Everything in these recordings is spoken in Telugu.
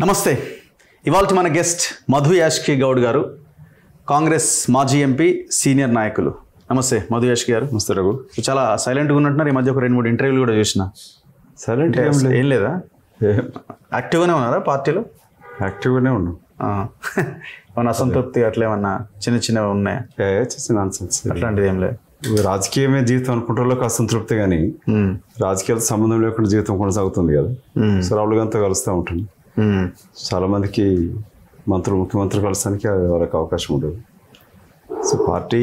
నమస్తే. ఇవాళ మన గెస్ట్ మధు యాష్కి గౌడ్ గారు, కాంగ్రెస్ మాజీ ఎంపీ, సీనియర్ నాయకులు. నమస్తే మధు యాష్కి గారు. నమస్తే రఘు. చాలా సైలెంట్గా ఉన్నట్టున్నారు. ఈ మధ్య ఒక 2-3 ఇంటర్వ్యూలు కూడా చూసిన. సైలెంట్ ఏం లేదా? యాక్టివ్గానే ఉన్నారా పార్టీలో? యాక్టివ్గానే ఉన్నాం. ఏమన్నా అసంతృప్తి అట్లా ఏమన్నా చిన్నవి ఉన్నాయా? అట్లాంటిది ఏం లేదు. రాజకీయమే జీవితం అనుకుంటే వాళ్ళకి అసంతృప్తి, కానీ రాజకీయాలతో సంబంధం లేకుండా జీవితం కొనసాగుతుంది కదా. సో రాహుల్ గాంధీతో కలుస్తూ ఉంటుంది. చాలా మందికి ముఖ్యమంత్రులు కలసానికి వాళ్ళకి అవకాశం ఉండదు. సో పార్టీ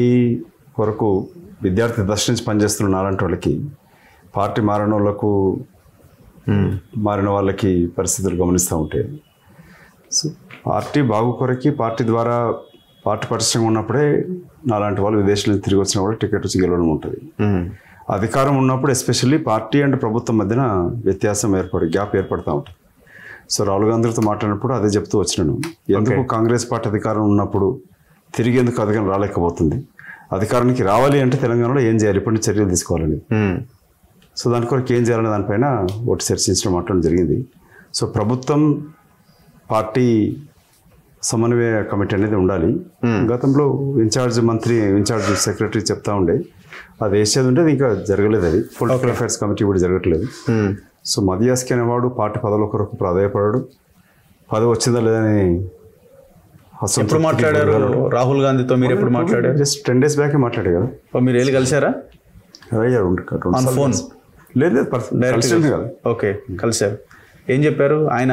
కొరకు విద్యార్థి దశ నుంచి పనిచేస్తున్న అలాంటి వాళ్ళకి, పార్టీ మారిన వాళ్ళకి పరిస్థితులు గమనిస్తూ ఉంటాయి. సో పార్టీ బాగు కొరకి, పార్టీ ద్వారా పార్టీ పరిశ్రమ ఉన్నప్పుడే నాలాంటి వాళ్ళు విదేశాల నుంచి తిరిగి వచ్చిన కూడా టికెట్ వచ్చి గెలవడం ఉంటుంది. అధికారం ఉన్నప్పుడు ఎస్పెషల్లీ పార్టీ అండ్ ప్రభుత్వం మధ్యన వ్యత్యాసం గ్యాప్ ఏర్పడుతూ ఉంటుంది. సో రాహుల్ గాంధీతో మాట్లాడినప్పుడు అదే చెప్తూ వచ్చినాను. ఎందుకు కాంగ్రెస్ పార్టీ అధికారం ఉన్నప్పుడు తిరిగి ఎందుకు అధికారం రాలేకపోతుంది, అధికారానికి రావాలి అంటే తెలంగాణలో ఏం చేయాలి, ఇప్పటి చర్యలు తీసుకోవాలని. సో దాని కొరకు ఏం చేయాలనే దానిపైన ఒకటి చర్చించడం మాట్లాడడం జరిగింది. సో ప్రభుత్వం పార్టీ సమన్వయ కమిటీ అనేది ఉండాలి. గతంలో ఇన్ఛార్జ్ సెక్రటరీ చెప్తా ఉండే అది వేసేది ఉంటే ఇంకా జరగలేదు. అది పొలిటికల్ అఫైర్స్ కమిటీ కూడా జరగట్లేదు. సో మధు యాష్కి అనేవాడు పార్టీ పదవుల కొరకు ప్రాధాయపడాడు. పదవి వచ్చిందా లేదని ఎప్పుడు మాట్లాడారు రాహుల్ గాంధీతో? మీరు ఎప్పుడు మాట్లాడారు? జస్ట్ 10 days బ్యాకే మాట్లాడే కదా. మీరు వెళ్ళి కలిసారా? ఫోన్ లేదు, డైరెక్ట్ కదా. ఓకే, కలిసారు. ఏం చెప్పారు ఆయన?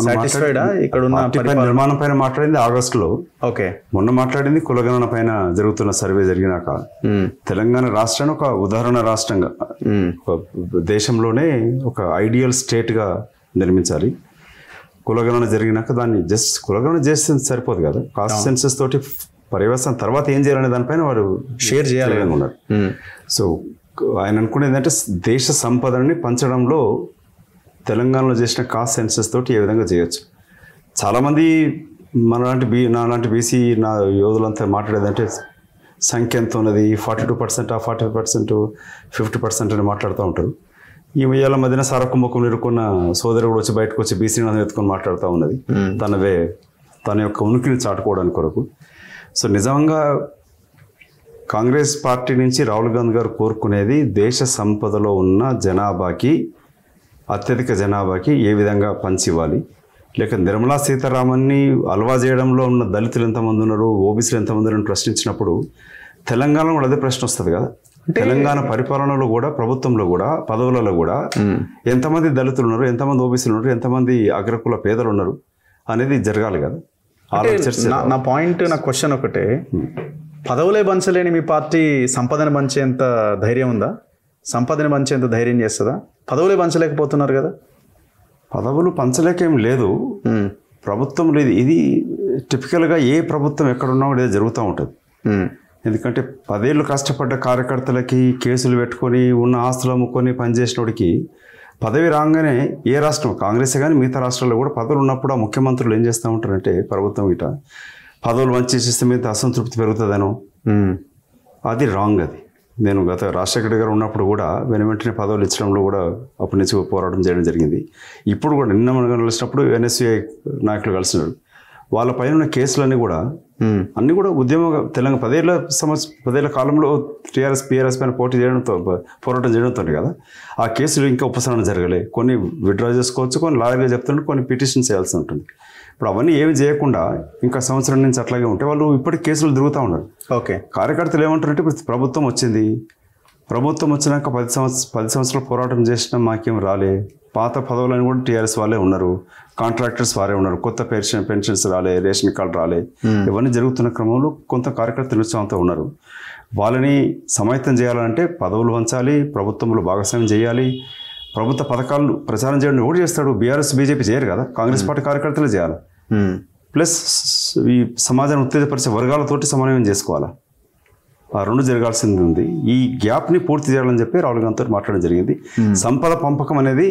సాటిస్ఫైడా? ఇక్కడ ఉన్న నిర్మాణం పైన మాట్లాడింది ఆగస్టులో. ఓకే. మొన్న మాట్లాడింది కులగణన పైన జరుగుతున్న సర్వే జరిగినాక తెలంగాణ రాష్ట్రాన్ని ఒక ఉదాహరణ రాష్ట్రంగా, దేశంలోనే ఒక ఐడియల్ స్టేట్ గా నిర్మించాలి. కులగణన జరిగినాక దాన్ని జస్ట్ కులగణన చేస్తే సరిపోదు కదా, కాస్ట్ సెన్సస్ తోటి పర్యవసానం తర్వాత ఏం చేయాలనే దానిపైన వారు షేర్ చేయాలని ఉన్నారు. సో ఆయన అనుకునేది ఏంటంటే దేశ సంపదని పంచడంలో తెలంగాణలో చేసిన కాస్ట్ సెన్సస్ తోటి ఏ విధంగా చేయొచ్చు. చాలామంది నాలాంటి బీసీ యోధులంతా మాట్లాడేదంటే సంఖ్య ఎంత ఉన్నది, 42%, 40%, 50% అని మాట్లాడుతూ ఉంటారు. ఈ ఇవాళ మధ్యన సారకుంభకం ఎదుర్కొన్న సోదరు కూడా వచ్చి బయటకు వచ్చి బీసీని ఎత్తుకొని మాట్లాడుతూ ఉన్నది తన యొక్క ఉనికిని చాటుకోవడానికి కొరకు. సో నిజంగా కాంగ్రెస్ పార్టీ నుంచి రాహుల్ గాంధీ గారు కోరుకునేది దేశ సంపదలో ఉన్న అత్యధిక జనాభాకి ఏ విధంగా పంచి ఇవ్వాలి, లేక నిర్మలా సీతారామన్ని అల్వా చేయడంలో ఉన్న దళితులు ఎంతమంది ఉన్నారు, ఓబీసీలు ఎంతమంది ఉన్నారు ప్రశ్నించినప్పుడు తెలంగాణలో కూడా అదే ప్రశ్న వస్తుంది కదా. తెలంగాణ పరిపాలనలో కూడా, ప్రభుత్వంలో కూడా, పదవులలో కూడా ఎంతమంది దళితులు ఉన్నారు, ఎంతమంది ఓబీసీలు ఉన్నారు, ఎంతమంది అగ్రకుల పేదలు ఉన్నారు అనేది జరగాలి కదా. నా పాయింట్, నా క్వశ్చన్ ఒకటే, పదవులే పంచలేని మీ పార్టీ సంపదని పంచేంత ధైర్యం ఉందా? సంపదని పంచేంత ధైర్యం చేస్తుందా? పదవులే పంచలేకపోతున్నారు కదా. పదవులు పంచలేకేం లేదు, ప్రభుత్వం లేదు. ఇది టిపికల్గా ఏ ప్రభుత్వం ఎక్కడున్నా కూడా ఇది జరుగుతూ ఉంటుంది. ఎందుకంటే 10 ఏళ్ళు కష్టపడ్డ కార్యకర్తలకి కేసులు పెట్టుకొని ఉన్న ఆస్తులు అమ్ముకొని పనిచేసినోడికి పదవి రాగానే ఏ రాష్ట్రం, కాంగ్రెస్ కానీ మిగతా రాష్ట్రాల్లో కూడా పదవులు ఉన్నప్పుడు ఆ ముఖ్యమంత్రులు ఏం చేస్తూ ఉంటారంటే ప్రభుత్వం ఇట పదవులు వంచేసేస్తే మీద అసంతృప్తి పెరుగుతుందనో, అది రాంగ్. అది నేను గత రాజశేఖర్ గారు ఉన్నప్పుడు కూడా వెంటనే పదవులు ఇచ్చడంలో కూడా అప్పటి నుంచి పోరాటం చేయడం జరిగింది. ఇప్పుడు కూడా నిన్న మనం కలిసినప్పుడు ఎన్ఎస్యుఐ నాయకులు కలిసినారు. వాళ్ళ పైన ఉన్న కేసులన్నీ కూడా అన్నీ కూడా తెలంగాణ 10 ఏళ్ల కాలంలో టీఆర్ఎస్ PRS పైన పోరాటం చేయడంతో కదా ఆ కేసులు ఇంకా ఉపశమనం జరగలే. కొన్ని విత్డ్రా చేసుకోవచ్చు, కొన్ని లాయర్గా చెప్తుంటే కొన్ని పిటిషన్స్ చేయాల్సి ఉంటుంది. ఇప్పుడు అవన్నీ ఏమి చేయకుండా ఇంకా సంవత్సరం నుంచి అట్లాగే ఉంటే వాళ్ళు ఇప్పటికి కేసులు తిరుగుతూ ఉన్నారు. ఓకే. కార్యకర్తలు ఏమంటారంటే ఇప్పుడు ప్రభుత్వం వచ్చింది, ప్రభుత్వం వచ్చినాక 10 సంవత్సరాలు పోరాటం చేసినా మాకేం రాలే, పాత పదవులని కూడా టీఆర్ఎస్ వాళ్ళే ఉన్నారు, కాంట్రాక్టర్స్ వారే ఉన్నారు, కొత్త పెన్షన్స్ రాలే, రేషన్ కార్డు రాలే, ఇవన్నీ జరుగుతున్న క్రమంలో కొంత కార్యకర్తలు ఉత్సాహంతో ఉన్నారు. వాళ్ళని సమాయత్తం చేయాలంటే పదవులు వంచాలి, ప్రభుత్వంలో భాగస్వామ్యం చేయాలి, ప్రభుత్వ పథకాలు ప్రచారం చేయడం కూడా చేస్తాడు. బీఆర్ఎస్ బీజేపీ చేయరు కదా, కాంగ్రెస్ పార్టీ కార్యకర్తలు చేయాలి. ప్లస్ ఈ సమాజాన్ని ఉత్తేజపరిచే వర్గాలతోటి సమన్వయం చేసుకోవాలా, ఆ రెండు జరగాల్సింది ఉంది. ఈ గ్యాప్ని పూర్తి చేయాలని చెప్పి రాహుల్ గాంధీతో మాట్లాడడం జరిగింది. సంపద పంపకం అనేది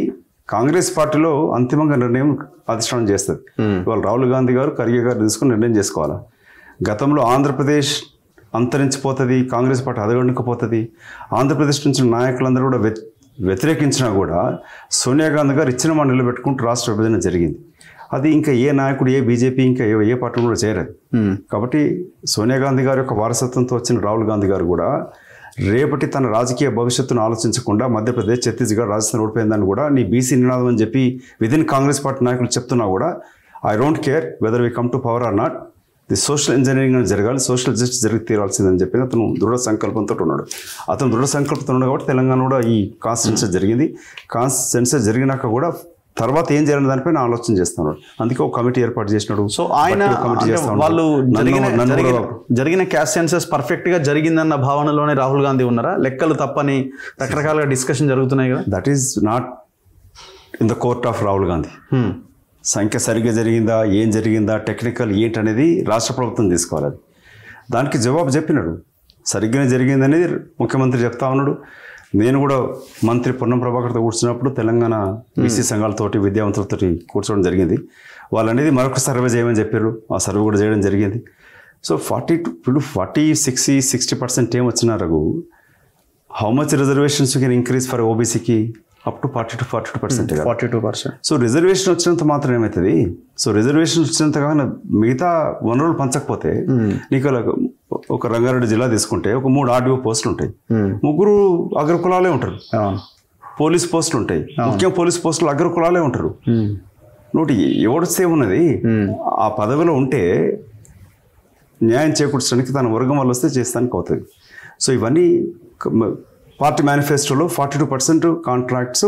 కాంగ్రెస్ పార్టీలో అంతిమంగా నిర్ణయం అధిష్టానం చేస్తుంది. ఇవాళ రాహుల్ గాంధీ గారు, ఖర్గే గారు తీసుకుని నిర్ణయం చేసుకోవాలా. గతంలో ఆంధ్రప్రదేశ్ అంతరించిపోతుంది, కాంగ్రెస్ పార్టీ అదగొండకపోతుంది, ఆంధ్రప్రదేశ్ నుంచి నాయకులందరూ కూడా వ్యతిరేకించినా కూడా సోనియా గాంధీ గారు ఇచ్చిన మాట నిలబెట్టుకుంటూ రాష్ట్ర విభజన జరిగింది. అది ఇంకా ఏ నాయకుడు, ఏ బీజేపీ, ఇంకా ఏ పార్టీ కూడా చేయలేదు. కాబట్టి సోనియా గాంధీ గారి యొక్క వారసత్వంతో వచ్చిన రాహుల్ గాంధీ గారు కూడా రేపటి తన రాజకీయ భవిష్యత్తును ఆలోచించకుండా మధ్యప్రదేశ్, ఛత్తీస్గఢ్, రాజస్థాన్ ఓడిపోయిందని కూడా నీ బీసీ నినాదం అని చెప్పి విదిన్ కాంగ్రెస్ పార్టీ నాయకులు చెప్తున్నా కూడా I don't care whether we come to power or not, the social engineering అని జరగాలి, సోషల్ జస్టిస్ జరిగి తీరాల్సిందని చెప్పి అతను దృఢ సంకల్పంతో ఉన్నాడు. అతను దృఢ సంకల్పంతో ఉన్నాడు కాబట్టి తెలంగాణ కూడా ఈ కాన్స్టిట్యూన్సీ జరిగింది. కాన్స్టిట్యూన్సీ జరిగినాక కూడా తర్వాత ఏం చేయాలని దానిపైన ఆలోచన చేస్తున్నాడు. అందుకే ఒక కమిటీ ఏర్పాటు చేసినాడు. సో ఆయన వాళ్ళు జరిగిన క్యాస్ట్ సెన్సస్ పర్ఫెక్ట్ గా జరిగిందన్న భావనలోనే రాహుల్ గాంధీ ఉన్నారా? లెక్కలు తప్పని రకరకాలుగా డిస్కషన్ జరుగుతున్నాయి కదా. That is not in the court of Rahul Gandhi. సంఖ్య సరిగ్గా జరిగిందా, ఏం జరిగిందా, టెక్నికల్ ఏంటనేది రాష్ట్ర ప్రభుత్వం తీసుకోవాలి. దానికి జవాబు చెప్పినాడు. సరిగ్గానే జరిగిందనేది ముఖ్యమంత్రి చెప్తా ఉన్నాడు. నేను కూడా మంత్రి పొన్నం ప్రభాకర్తో కూర్చున్నప్పుడు తెలంగాణ బీసీ సంఘాలతోటి, విద్యావంతులతోటి కూర్చోవడం జరిగింది. వాళ్ళు అనేది మరొక సర్వే చేయమని చెప్పారు. ఆ సర్వే కూడా చేయడం జరిగింది. సో 40-60% ఏం వచ్చినా Raghu, how much reservations can increase for ఓబీసీకి? Up to 42%. 42%. సో రిజర్వేషన్ వచ్చినంత మాత్రం ఏమవుతుంది? సో రిజర్వేషన్ వచ్చినంతగా మిగతా వనరులు పంచకపోతే నీకు ఒక రంగారెడ్డి జిల్లా తీసుకుంటే ఒక 3 ఆర్డీఓ పోస్టులు ఉంటాయి, 3 అగ్రకులాలే ఉంటారు. పోలీస్ పోస్టులు ఉంటాయి, ముఖ్యంగా పోలీస్ పోస్టులు అగ్రకులాలే ఉంటారు. నోటి ఎవడిస్తే ఉన్నది ఆ పదవిలో ఉంటే న్యాయం చేకూర్చడానికి తన వర్గం వల్ల వస్తే చేస్తానికి అవుతుంది. సో ఇవన్నీ పార్టీ మేనిఫెస్టోలో 42% కాంట్రాక్ట్స్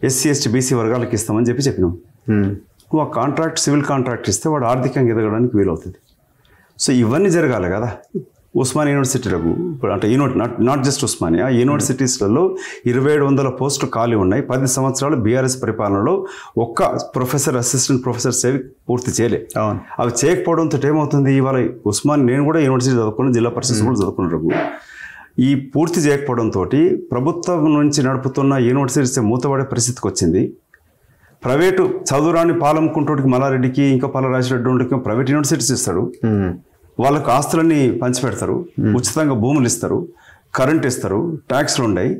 ఎస్సీ ఎస్టీ బీసీ వర్గాలకు ఇస్తామని చెప్పినాం. నువ్వు ఆ కాంట్రాక్ట్, సివిల్ కాంట్రాక్ట్ ఇస్తే వాడు ఆర్థికంగా ఎదగడానికి వీలవుతుంది. సో ఇవన్నీ జరగాలి కదా. ఉస్మానియా యూనివర్సిటీలకు అంటే నాట్ జస్ట్ ఉస్మానియా యూనివర్సిటీస్లలో 2700 పోస్టులు ఖాళీ ఉన్నాయి. 10 సంవత్సరాలు బీఆర్ఎస్ పరిపాలనలో ఒక్క ప్రొఫెసర్, అసిస్టెంట్ ప్రొఫెసర్ సేవ పూర్తి చేయలే. అవి చేయకపోవడంతో ఏమవుతుంది? ఇవాళ నేను కూడా యూనివర్సిటీ చదువుకున్నాను, జిల్లా పరిషత్ కూడా చదువుకున్నాను. ఈ పూర్తి చేయకపోవడంతో ప్రభుత్వం నుంచి నడుపుతున్న యూనివర్సిటీస్ మూతపడే పరిస్థితికి వచ్చింది. ప్రైవేటు చదువురాని పాలమ్కుంటోడికి, మల్లారెడ్డికి, ఇంకా పల్లరాజరెడ్డికి ప్రైవేట్ యూనివర్సిటీస్ ఇస్తాడు. వాళ్ళకు ఆస్తులన్నీ పంచిపెడతారు, ఉచితంగా భూములు ఇస్తారు, కరెంట్ ఇస్తారు, ట్యాక్స్లు ఉన్నాయి.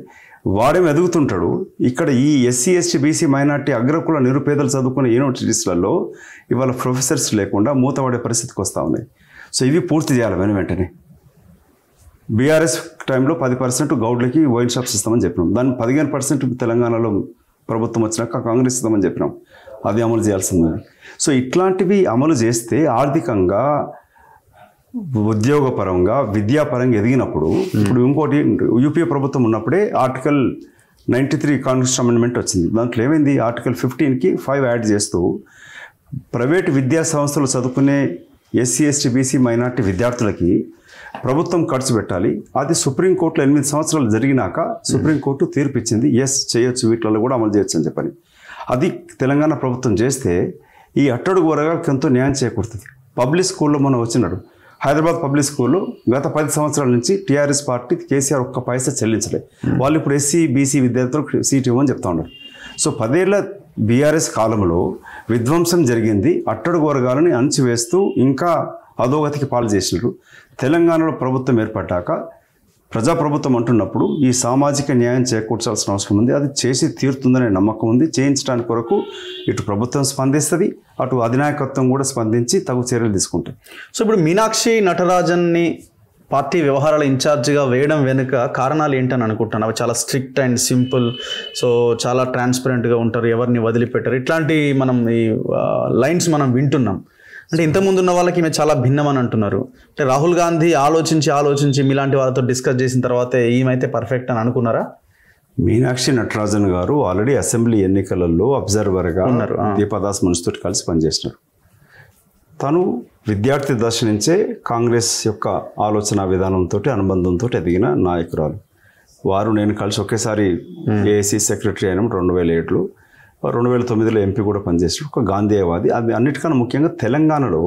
వాడేమి ఎదుగుతుంటాడు. ఇక్కడ ఈ ఎస్సీ ఎస్టీ బీసీ మైనార్టీ అగ్రకుల నిరుపేదలు చదువుకునే యూనివర్సిటీస్లలో ఇవాళ ప్రొఫెసర్స్ లేకుండా మూతపడే పరిస్థితికి వస్తూ ఉన్నాయి. సో ఇవి పూర్తి చేయాలి వెనువెంటనే. బీఆర్ఎస్ టైంలో 10% గౌడ్లకి వైన్ షాప్స్ ఇస్తామని చెప్పినాం. దాన్ని 15% తెలంగాణలో ప్రభుత్వం వచ్చినాక కాంగ్రెస్ ఇస్తామని చెప్పినాం. అది అమలు చేయాల్సింది. సో ఇట్లాంటివి అమలు చేస్తే ఆర్థికంగా, ఉద్యోగపరంగా, విద్యాపరంగా ఎదిగినప్పుడు, ఇప్పుడు ఇంకోటి యూపీఏ ప్రభుత్వం ఉన్నప్పుడే ఆర్టికల్ 93 కాన్స్టిట్యూషన్ అమెండ్మెంట్ వచ్చింది. దాంట్లో ఏమైంది? ఆర్టికల్ 15కి 5 యాడ్ చేస్తూ ప్రైవేటు విద్యా సంస్థలు చదువుకునే ఎస్సీ ఎస్టీ బీసీ మైనార్టీ విద్యార్థులకి ప్రభుత్వం ఖర్చు పెట్టాలి. అది సుప్రీంకోర్టులో 8 సంవత్సరాలు జరిగినాక సుప్రీంకోర్టు తీర్పు ఇచ్చింది, ఎస్ చేయొచ్చు, వీటిలో కూడా అమలు చేయొచ్చు అని చెప్పని. అది తెలంగాణ ప్రభుత్వం చేస్తే ఈ అట్టడుగు వర్గాలకు ఎంతో న్యాయం చేకూరుతుంది. పబ్లిక్ స్కూల్లో మనం వచ్చినాడు. హైదరాబాద్ పబ్లిక్ స్కూల్లో గత 10 సంవత్సరాల నుంచి టీఆర్ఎస్ పార్టీ, కేసీఆర్ ఒక్క పైసా చెల్లించలే. వాళ్ళు ఇప్పుడు ఎస్సీ బీసీ విద్యార్థులకు సీట్ ఇవ్వమని చెప్తా ఉన్నారు. సో 10 ఏళ్ల బీఆర్ఎస్ కాలంలో విధ్వంసం జరిగింది. అట్టడుగు వర్గాలని అణచివేస్తూ ఇంకా అధోగతికి పాలు చేసినారు. తెలంగాణలో ప్రభుత్వం ఏర్పడ్డాక ప్రజాప్రభుత్వం అంటున్నప్పుడు ఈ సామాజిక న్యాయం చేకూర్చాల్సిన అవసరం ఉంది. అది చేసి తీరుతుందనే నమ్మకం ఉంది. చేయించడానికి కొరకు ఇటు ప్రభుత్వం స్పందిస్తుంది, అటు అధినాయకత్వం కూడా స్పందించి తగు చర్యలు తీసుకుంటాయి. సో ఇప్పుడు మీనాక్షి నటరాజన్ని పార్టీ వ్యవహారాల ఇన్ఛార్జిగా వేయడం వెనుక కారణాలు ఏంటని అనుకుంటున్నాను? అవి చాలా స్ట్రిక్ట్ అండ్ సింపుల్, సో చాలా ట్రాన్స్పరెంట్గా ఉంటారు, ఎవరిని వదిలిపెట్టారు, ఇట్లాంటి మనం ఈ లైన్స్ మనం వింటున్నాం. అంటే ఇంతకుముందు ఉన్న వాళ్ళకి ఈమె చాలా భిన్నం అని అంటున్నారు. అంటే రాహుల్ గాంధీ ఆలోచించి మీలాంటి వాళ్ళతో డిస్కస్ చేసిన తర్వాత ఈమెతే పర్ఫెక్ట్ అని అనుకున్నారా? మీనాక్షి నటరాజన్ గారు ఆల్రెడీ అసెంబ్లీ ఎన్నికలలో అబ్జర్వర్గా ఉన్నారు. దీపదాస్ మనిషితో కలిసి పనిచేసినారు. తను విద్యార్థి దశ నుంచే కాంగ్రెస్ యొక్క ఆలోచన విధానంతో, అనుబంధంతో ఎదిగిన నాయకురాలు. వారు నేను కలిసి ఒకేసారి ఏఐసీ సెక్రటరీ అయినాం 2007లో. 2009లో ఎంపీ కూడా పనిచేసాడు. ఒక గాంధేయవాది. అది అన్నిటికన్నా ముఖ్యంగా తెలంగాణలో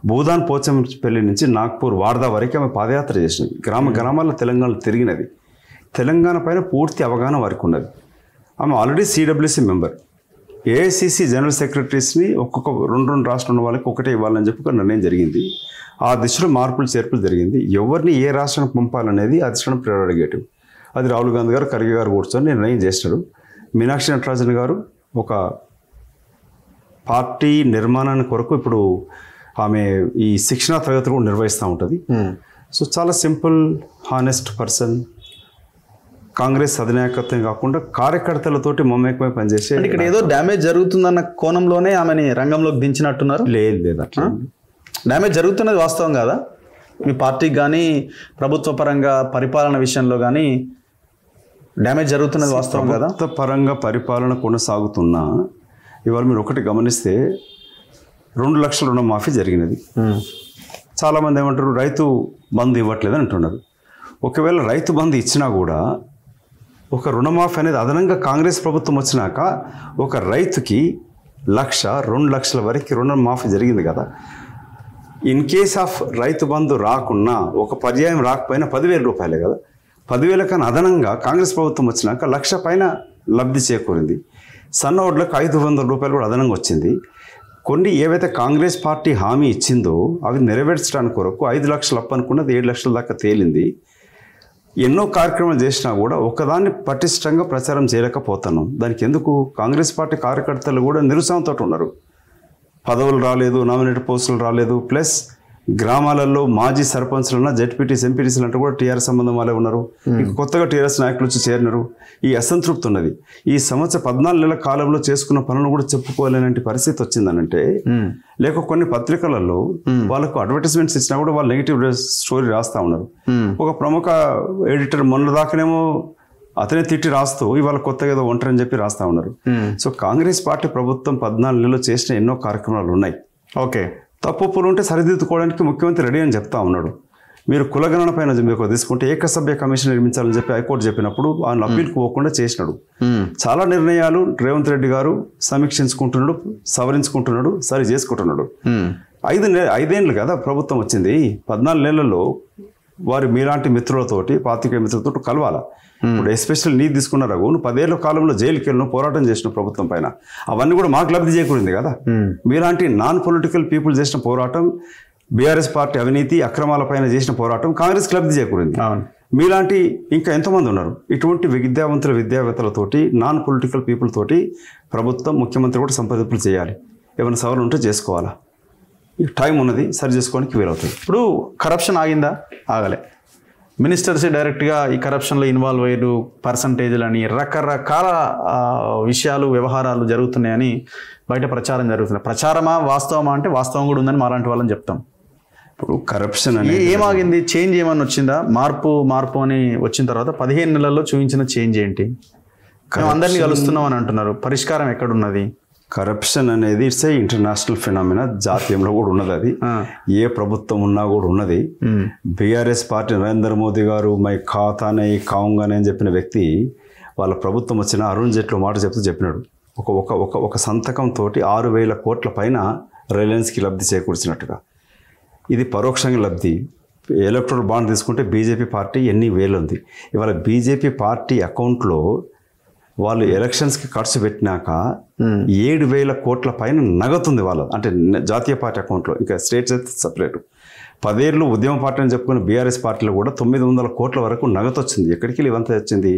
భూదాన్ పోచంపల్లి నుంచి నాగ్పూర్, వార్దా వరకు ఆమె పాదయాత్ర చేసినది. గ్రామాల్లో తెలంగాణలో తిరిగినది. తెలంగాణ పైన పూర్తి అవగాహన వారికి ఉన్నది. ఆమె already CWC member. AICC general సెక్రటరీస్ని ఒక్కొక్క 2 రాష్ట్రాల వాళ్ళకి ఒకటే ఇవ్వాలని చెప్పి ఒక నిర్ణయం జరిగింది. ఆ దిశలో మార్పులు చేర్పులు జరిగింది. ఎవరిని ఏ రాష్ట్రానికి పంపాలనేది అధిష్టానం ప్రియారిగేటివ్. అది రాహుల్ గాంధీ గారు, ఖర్గే గారు కూర్చొని నిర్ణయం చేసినారు. మీనాక్షి నటరాజన్ గారు ఒక పార్టీ నిర్మాణానికి కొరకు ఇప్పుడు ఆమె ఈ శిక్షణా తరగతులు కూడా నిర్వహిస్తూ ఉంటుంది. సో చాలా సింపుల్ హానెస్ట్ పర్సన్. కాంగ్రెస్ అధినాయకత్వం కాకుండా కార్యకర్తలతోటి మమేకమై పనిచేసే. ఇక్కడ ఏదో డ్యామేజ్ జరుగుతుందన్న కోణంలోనే ఆమెని రంగంలోకి దించినట్టున్నారు. లేదు అట్లా డ్యామేజ్ జరుగుతున్నది వాస్తవం కాదా? మీ పార్టీకి కానీ ప్రభుత్వ పరంగా పరిపాలన విషయంలో కానీ డ్యామేజ్ జరుగుతున్నది వాస్తవం కదా? ప్రభుత్వ పరంగా పరిపాలన కొనసాగుతున్నా ఇవాళ మీరు ఒకటి గమనిస్తే 2 లక్షల రుణమాఫీ జరిగినది. చాలామంది ఏమంటారు రైతు బంధు ఇవ్వట్లేదని అంటున్నారు. ఒకవేళ రైతు బంధు ఇచ్చినా కూడా ఒక రుణమాఫీ అనేది అదనంగా కాంగ్రెస్ ప్రభుత్వం వచ్చినాక ఒక రైతుకి 1,00,000, 2 లక్షల వరకు రుణమాఫీ జరిగింది కదా. In case of Rythu Bandhu రాకున్నా ఒక పర్యాయం రాకపోయినా 10,000 రూపాయలే కదా. 10,000 కన్నా అదనంగా కాంగ్రెస్ ప్రభుత్వం వచ్చినాక 1,00,000 పైన లబ్ధి చేకూరింది. సన్న ఓట్లకు 500 రూపాయలు కూడా అదనంగా వచ్చింది. కొన్ని ఏవైతే కాంగ్రెస్ పార్టీ హామీ ఇచ్చిందో అవి నెరవేర్చడానికి కొరకు 5 లక్షలు అప్పు అనుకున్నది 7 లక్షల దాకా తేలింది. ఎన్నో కార్యక్రమాలు చేసినా కూడా ఒకదాన్ని పటిష్టంగా ప్రచారం చేయలేకపోతున్నాం. దానికి ఎందుకు కాంగ్రెస్ పార్టీ కార్యకర్తలు కూడా నిరుత్సాహంతో ఉన్నారు. పదవులు రాలేదు, నామినేటెడ్ పోస్టులు రాలేదు, ప్లస్ గ్రామాలలో మాజీ సర్పంచ్లన్నా జెడ్పీటీస్ ఎంపీటీసీలు అంటే కూడా టీఆర్ఎస్ సంబంధం వాళ్ళే ఉన్నారు. ఇంక కొత్తగా టీఆర్ఎస్ నాయకులు వచ్చి చేరినారు. ఈ అసంతృప్తి ఉన్నది. ఈ సంవత్సరం 14 నెలల కాలంలో చేసుకున్న పనులను కూడా చెప్పుకోలేనంటి పరిస్థితి వచ్చిందనంటే, లేక కొన్ని పత్రికలలో వాళ్ళకు అడ్వర్టైజ్మెంట్స్ ఇచ్చినా కూడా వాళ్ళు నెగిటివ్ స్టోరీ రాస్తూ ఉన్నారు. ఒక ప్రముఖ ఎడిటర్ మొన్న దాకానేమో అతనే తిట్టి రాస్తూ ఇవాళ కొత్తగా ఏదో ఒంటరని చెప్పి రాస్తూ ఉన్నారు. సో కాంగ్రెస్ పార్టీ ప్రభుత్వం 14 నెలలు చేసిన ఎన్నో కార్యక్రమాలు ఉన్నాయి. ఓకే, తప్పులు ఉంటే సరిదిద్దుకోవడానికి ముఖ్యమంత్రి రెడీ అని చెప్తా ఉన్నాడు. మీరు కులగణన పైన మీకు తీసుకుంటే ఏకసభ్య కమిషన్ నిర్మించాలని చెప్పి హైకోర్టు చెప్పినప్పుడు ఆయన అప్పీల్కి పోకుండా చేసినాడు. చాలా నిర్ణయాలు రేవంత్ రెడ్డి గారు సమీక్షించుకుంటున్నాడు, సవరించుకుంటున్నాడు, సరి చేసుకుంటున్నాడు. 5 ఏళ్ళు కదా ప్రభుత్వం వచ్చింది. 14 నెలల్లో వారి మీలాంటి మిత్రులతోటి, పాత్రికేయ మిత్రులతో కలవాలా. ఇప్పుడు ఎస్పెషల్ నీ తీసుకున్న రఘు, నువ్వు 10 ఏళ్ల కాలంలో జైలుకి వెళ్ళిన పోరాటం చేసిన ప్రభుత్వం పైన, అవన్నీ కూడా మాకు లబ్ధి చేకూరింది కదా. మీలాంటి నాన్ పొలిటికల్ పీపుల్ చేసిన పోరాటం, బీఆర్ఎస్ పార్టీ అవినీతి అక్రమాల పైన చేసిన పోరాటం కాంగ్రెస్ లబ్ధి చేకూరింది. మీలాంటి ఇంకా ఎంతమంది ఉన్నారు ఇటువంటి విద్యావేత్తలతోటి, నాన్ పొలిటికల్ పీపుల్ తోటి ప్రభుత్వం, ముఖ్యమంత్రి కూడా సంప్రదింపులు చేయాలి. ఏమైనా సవాలు ఉంటే చేసుకోవాలా. టైం ఉన్నది, సరి చేసుకోవడానికి వీలవుతుంది. ఇప్పుడు కరప్షన్ ఆగిందా? ఆగలే. మినిస్టర్సే డైరెక్ట్గా ఈ కరప్షన్లో ఇన్వాల్వ్ అయ్యారు, పర్సంటేజ్లని రకరకాల విషయాలు, వ్యవహారాలు జరుగుతున్నాయని బయట ప్రచారం జరుగుతుంది. ప్రచారమా వాస్తవమా అంటే వాస్తవం కూడా ఉందని మాలాంటి వాళ్ళని చెప్తాం. ఇప్పుడు కరప్షన్ అనేది ఏమాగింది? చేంజ్ ఏమన్నా వచ్చిందా? మార్పు అని వచ్చిన తర్వాత 15 నెలల్లో చూపించిన చేంజ్ ఏంటి? అందరినీ కలుస్తున్నాం అని అంటున్నారు, పరిష్కారం ఎక్కడున్నది? కరప్షన్ అనేది ఇట్స్ ఏ ఇంటర్నేషనల్ ఫినామినా. జాతీయంలో కూడా ఉన్నది. అది ఏ ప్రభుత్వం ఉన్నా కూడా ఉన్నది. బీఆర్ఎస్ పార్టీ నరేంద్ర మోదీ గారు మై ఖాతానే కాంగానే అని చెప్పిన వ్యక్తి వాళ్ళ ప్రభుత్వం వచ్చిన అరుణ్ జైట్లీ మాట చెప్తూ చెప్పినాడు. ఒక సంతకంతో 6,000 కోట్ల పైన రిలయన్స్కి లబ్ధి చేకూర్చినట్టుగా. ఇది పరోక్షంగా లబ్ధి. ఎలక్ట్రల్ బాండ్ తీసుకుంటే బీజేపీ పార్టీ ఎన్ని వేలు ఉంది. ఇవాళ బీజేపీ పార్టీ అకౌంట్లో వాళ్ళు ఎలక్షన్స్కి ఖర్చు పెట్టినాక 7,000 కోట్ల పైన నగతుంది వాళ్ళ, అంటే జాతీయ పార్టీ అకౌంట్లో. ఇంకా స్టేట్స్ అయితే సపరేట్. 10 ఏళ్ళు ఉద్యమ పార్టీ అని చెప్పుకున్న బీఆర్ఎస్ పార్టీలో కూడా 900 కోట్ల వరకు నగదు వచ్చింది. ఎక్కడికి ఇవంతా వచ్చింది?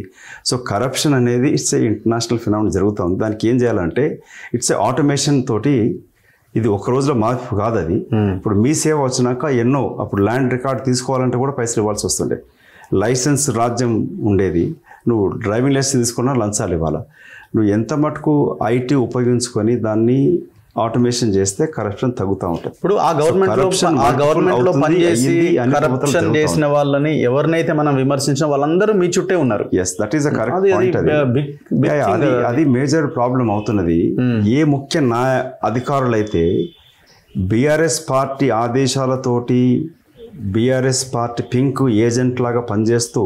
సో కరప్షన్ అనేది ఇట్స్ ఏ ఇంటర్నేషనల్ ఫినామినా జరుగుతుంది. దానికి ఏం చేయాలంటే ఇట్స్ ఏ ఆటోమేషన్ తోటి, ఇది ఒక రోజులో మార్పు కాదు. అది ఇప్పుడు మీ సేవ వచ్చినాక ఎన్నో, అప్పుడు ల్యాండ్ రికార్డ్ తీసుకోవాలంటే కూడా పైసలు ఇవ్వాల్సి వస్తుండే. లైసెన్స్ రాజ్యం ఉండేది. నువ్వు డ్రైవింగ్ లైసెన్స్ తీసుకున్నా లంచాలు ఇవ్వాలి. నువ్వు ఎంత మటుకు ఐటీ ఉపయోగించుకొని దాన్ని ఆటోమేషన్ చేస్తే కరప్షన్ తగ్గుతూ ఉంటుంది. ఇప్పుడు ఆ గవర్నమెంట్లో పనిచేసి కరప్షన్ చేసిన వాళ్ళని ఎవరినైతే మనం విమర్శించిన వాళ్ళందరూ మీ చుట్టే ఉన్నారు. Yes, that is a correct point. అది మేజర్ ప్రాబ్లం అవుతున్నది. ఏ ముఖ్య అధికారులైతే బీఆర్ఎస్ పార్టీ ఆదేశాలతోటి, బీఆర్ఎస్ పార్టీ పింక్ ఏజెంట్ లాగా పనిచేస్తూ,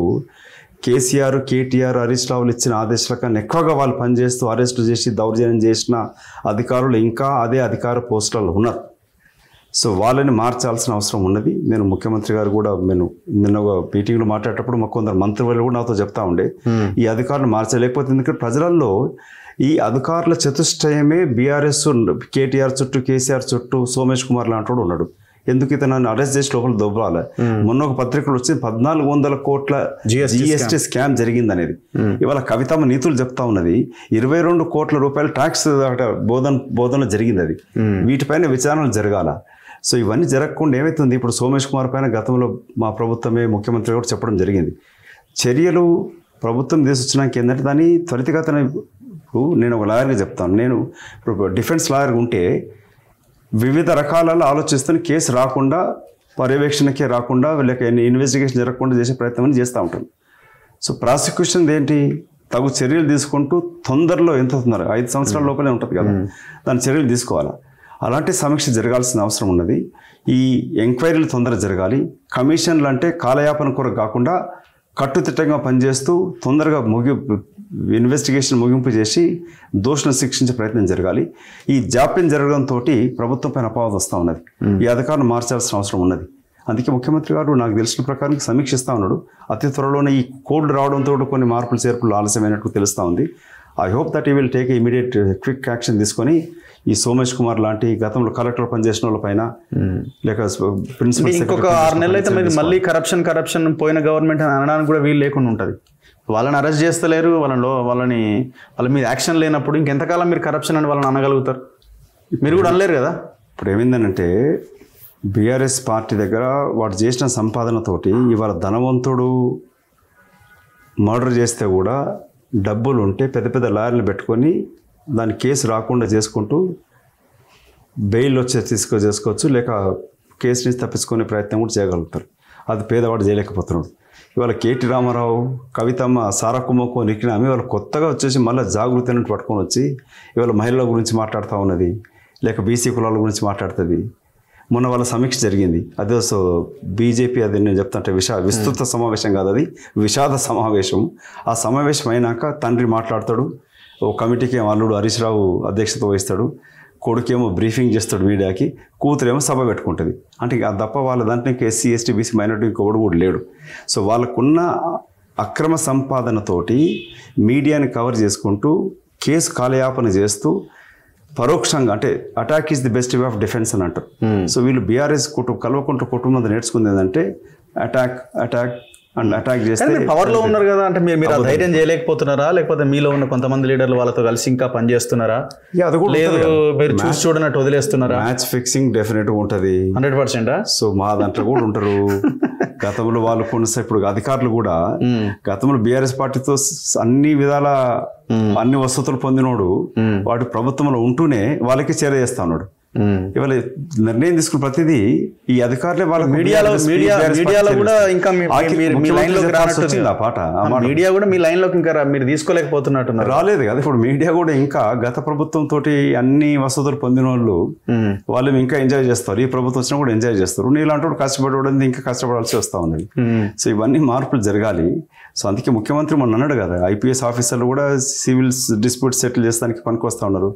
కేసీఆర్, కేటీఆర్, హరీష్ రావులు ఇచ్చిన ఆదేశాల కన్నా ఎక్కువగా వాళ్ళు పనిచేస్తూ అరెస్టు చేసి దౌర్జన్యం చేసిన అధికారులు ఇంకా అదే అధికార పోస్టులలో ఉన్నారు. సో వాళ్ళని మార్చాల్సిన అవసరం ఉన్నది. నేను ముఖ్యమంత్రి గారు కూడా, నేను నిన్న మీటింగ్లో మాట్లాడేటప్పుడు మాకు కొందరు మంత్రివర్యులు కూడా నాతో చెప్తా ఉండే, ఈ అధికారులు మార్చలేకపోతే, ఎందుకంటే ప్రజలలో ఈ అధికారుల చతుష్టయమే బీఆర్ఎస్, కేటీఆర్ చుట్టూ, కేసీఆర్ చుట్టూ, సోమేష్ కుమార్ లాంటి ఉన్నాడు. ఎందుకు ఇతను అరెస్ట్ చేసి లోపల దొబ్బాలి. మొన్న ఒక పత్రికలు వచ్చి 1400 కోట్ల జిఎస్టీ స్కామ్ జరిగింది అనేది. ఇవాళ కవితమ్మ నీతులు చెప్తా ఉన్నది 22 కోట్ల రూపాయల ట్యాక్స్ బోధనలో జరిగింది అది. వీటిపైన విచారణలు జరగాల. సో ఇవన్నీ జరగకుండా ఏమవుతుంది, ఇప్పుడు సోమేష్ కుమార్ పైన గతంలో మా ప్రభుత్వమే ముఖ్యమంత్రి కూడా చెప్పడం జరిగింది. చర్యలు ప్రభుత్వం తీసుకొచ్చినాక ఏంటంటే దాన్ని త్వరితగతిన, ఇప్పుడు నేను ఒక లాయర్గా చెప్తాను, నేను ఇప్పుడు డిఫెన్స్ లాయర్గా ఉంటే వివిధ రకాలలో ఆలోచిస్తున్న కేసు రాకుండా, పర్యవేక్షణకే రాకుండా, లేక ఇన్వెస్టిగేషన్ జరగకుండా చేసే ప్రయత్నం చేస్తూ ఉంటాను. సో ప్రాసిక్యూషన్ ఏంటి, తగు చర్యలు తీసుకుంటూ తొందరలో ఎంత తొందర 5 సంవత్సరాల లోపలే ఉంటుంది కదా, దాని చర్యలు తీసుకోవాలా. అలాంటి సమీక్ష జరగాల్సిన అవసరం ఉన్నది. ఈ ఎంక్వైరీలు తొందరగా జరగాలి. కమిషన్లు అంటే కాలయాపన కొరకు కాకుండా కట్టుదిట్టంగా పనిచేస్తూ తొందరగా ఇన్వెస్టిగేషన్ ముగింపు చేసి దోషులను శిక్షించే ప్రయత్నం జరగాలి. ఈ జాప్యం జరగడంతో ప్రభుత్వం పైన అపవాదం వస్తూ ఉన్నది. ఈ అధికారులు మార్చాల్సిన అవసరం ఉన్నది. అందుకే ముఖ్యమంత్రి గారు నాకు తెలిసిన ప్రకారం సమీక్షిస్తూ ఉన్నాడు. అతి త్వరలోనే ఈ కోడ్లు రావడంతో కొన్ని మార్పులు చేర్పులు ఆలస్యమైనట్టు తెలుస్తూ ఉంది. ఐ హోప్ దట్ ఈ will take immediate quick action తీసుకొని ఈ సోమేష్ కుమార్ లాంటి గతంలో కలెక్టర్ పనిచేసిన వాళ్ళ పైన, లేక ప్రిన్సిపల్ ఇంకొక 6 నెలలు అయితే మీరు మళ్ళీ కరప్షన్ పోయిన గవర్నమెంట్ అని అనడానికి కూడా వీలు లేకుండా ఉంటుంది. వాళ్ళని అరెస్ట్ చేస్తలేరు, వాళ్ళ మీద యాక్షన్ లేనప్పుడు ఇంకెంతకాలం మీరు కరప్షన్ అని వాళ్ళని అనగలుగుతారు? మీరు కూడా అనలేరు కదా. ఇప్పుడు ఏమైందనంటే బీఆర్ఎస్ పార్టీ దగ్గర వాడు చేసిన సంపాదనతోటి ఇవాళ ధనవంతుడు మర్డర్ చేస్తే కూడా డబ్బులు ఉంటే పెద్ద పెద్ద లాయర్లు పెట్టుకొని దాని కేసు రాకుండా చేసుకుంటూ బెయిల్ వచ్చే చేసుకోవచ్చు, లేక కేసు నుంచి తప్పించుకునే ప్రయత్నం కూడా చేయగలుగుతారు. అది పేదవాడు చేయలేకపోతున్నాడు. ఇవాళ కేటీ రామారావు, కవితమ్మ, సారకుమ్మకు నిక్కిన ఆమె వాళ్ళు కొత్తగా వచ్చేసి మళ్ళీ జాగృతి అన్నట్టు పట్టుకొని వచ్చి ఇవాళ మహిళల గురించి మాట్లాడుతూ ఉన్నది, లేక బీసీ కులాల గురించి మాట్లాడుతుంది. మొన్న వాళ్ళ సమీక్ష జరిగింది. అదే సో బీజేపీ, అది నేను చెప్తాంటే విస్తృత సమావేశం కాదు, అది విషాద సమావేశం. ఆ సమావేశం అయినాక తండ్రి మాట్లాడతాడు, ఓ కమిటీకి అల్లుడు హరీష్ రావు అధ్యక్షత వహిస్తాడు, కొడుకేమో బ్రీఫింగ్ చేస్తాడు మీడియాకి, కూతురేమో సభ పెట్టుకుంటుంది. అంటే తప్ప వాళ్ళ దాంట్లో ఎస్సీ ఎస్టీ బీసీ మైనారిటీ ఇంకొకడు కూడా లేడు. సో వాళ్ళకున్న అక్రమ సంపాదనతోటి మీడియాని కవర్ చేసుకుంటూ కేసు కాలయాపన చేస్తూ పరోక్షంగా, అంటే attack is the best way of defence అని అంటారు. సో వీళ్ళు బీఆర్ఎస్ కల్వకుంట్ల కుటుంబం నేర్చుకుంది ఏంటంటే అటాక్ చేస్తే పవర్లో ఉన్నారు కదా, అంటే మీరు ధైర్యం చేయలేకపోతున్నారా, లేకపోతే మీలో ఉన్న కొంతమంది లీడర్లు వాళ్ళతో కలిసి ఇంకా పనిచేస్తున్నారా, లేదు మీరు చూసి చూడనట్టు వదిలేస్తున్నారా? మ్యాచ్ ఫిక్సింగ్ డెఫినెట్గా ఉంటుంది 100%. సో మా దాంట్లో కూడా ఉంటారు. గతంలో వాళ్ళు ఇప్పుడు అధికారులు కూడా గతంలో బీఆర్ఎస్ పార్టీతో అన్ని విధాల అన్ని వసతులు పొందినోడు వాడు ప్రభుత్వంలో ఉంటూనే వాళ్ళకి చర్య చేస్తా ఉన్నాడు. ఇవాళ నిర్ణయం తీసుకున్న ప్రతిదీ ఈ అధికారులే వాళ్ళ మీడియాలో కూడా ఇంకా మీడియా కూడా మీ లైన్ లోకి ఇంకా మీరు తీసుకోలేకపోతున్నట్టున్నారు. రాలేదు కదా. ఇప్పుడు మీడియా కూడా ఇంకా గత ప్రభుత్వం తోటి అన్ని వసతులు పొందిన వాళ్ళు ఇంకా ఎంజాయ్ చేస్తారు. ఈ ప్రభుత్వం వచ్చినా కూడా ఎంజాయ్ చేస్తారు. నీలాంటి కష్టపడడం ఇంకా కష్టపడాల్సి వస్తూ ఉన్నది. సో ఇవన్నీ మార్పులు జరగాలి. సో అందుకే ముఖ్యమంత్రి మొన్న అన్నాడు కదా, ఐపీఎస్ ఆఫీసర్లు కూడా సివిల్ డిస్ప్యూట్ సెటిల్ చేస్తానికి పనికి వస్తూ ఉన్నారు.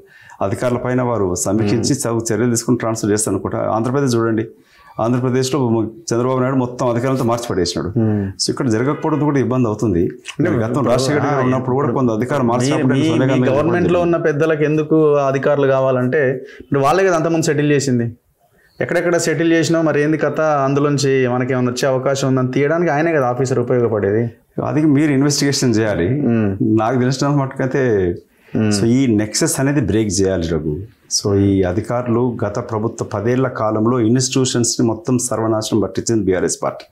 అధికారుల పైన వారు సమీక్షించి చర్యలు తీసుకుని ట్రాన్స్ఫర్ చేస్తారు అనుకుంటా. ఆంధ్రప్రదేశ్ చూడండి, ఆంధ్రప్రదేశ్లో చంద్రబాబు నాయుడు మొత్తం అధికారులతో మార్చి పడేసినాడు. సో ఇక్కడ జరగకపోవడం కూడా ఇబ్బంది అవుతుంది. గతం రాజశేఖర్ గారు ఉన్నప్పుడు కూడా కొంత అధికారం మార్చినప్పుడు గవర్నమెంట్ లో ఉన్న పెద్దలకు ఎందుకు అధికారులు కావాలంటే ఇప్పుడు వాళ్ళే కదా అంతకుముందు సెటిల్ చేసింది. ఎక్కడెక్కడ సెటిల్ చేసినా మరి ఏంది కథ, అందులోంచి మనకేమైనా వచ్చే అవకాశం ఉందని తీయడానికి ఆయనే కదా ఆఫీసర్ ఉపయోగపడేది. అది మీరు ఇన్వెస్టిగేషన్ చేయాలి. నాకు తెలిసిన మటుకైతే సో ఈ నెక్సెస్ అనేది బ్రేక్ చేయాలి రఘు. సో ఈ అధికారులు గత ప్రభుత్వ 10 ఏళ్ల కాలంలో ఇన్స్టిట్యూషన్స్ని మొత్తం సర్వనాశనం పట్టించింది బీఆర్ఎస్ పార్టీ.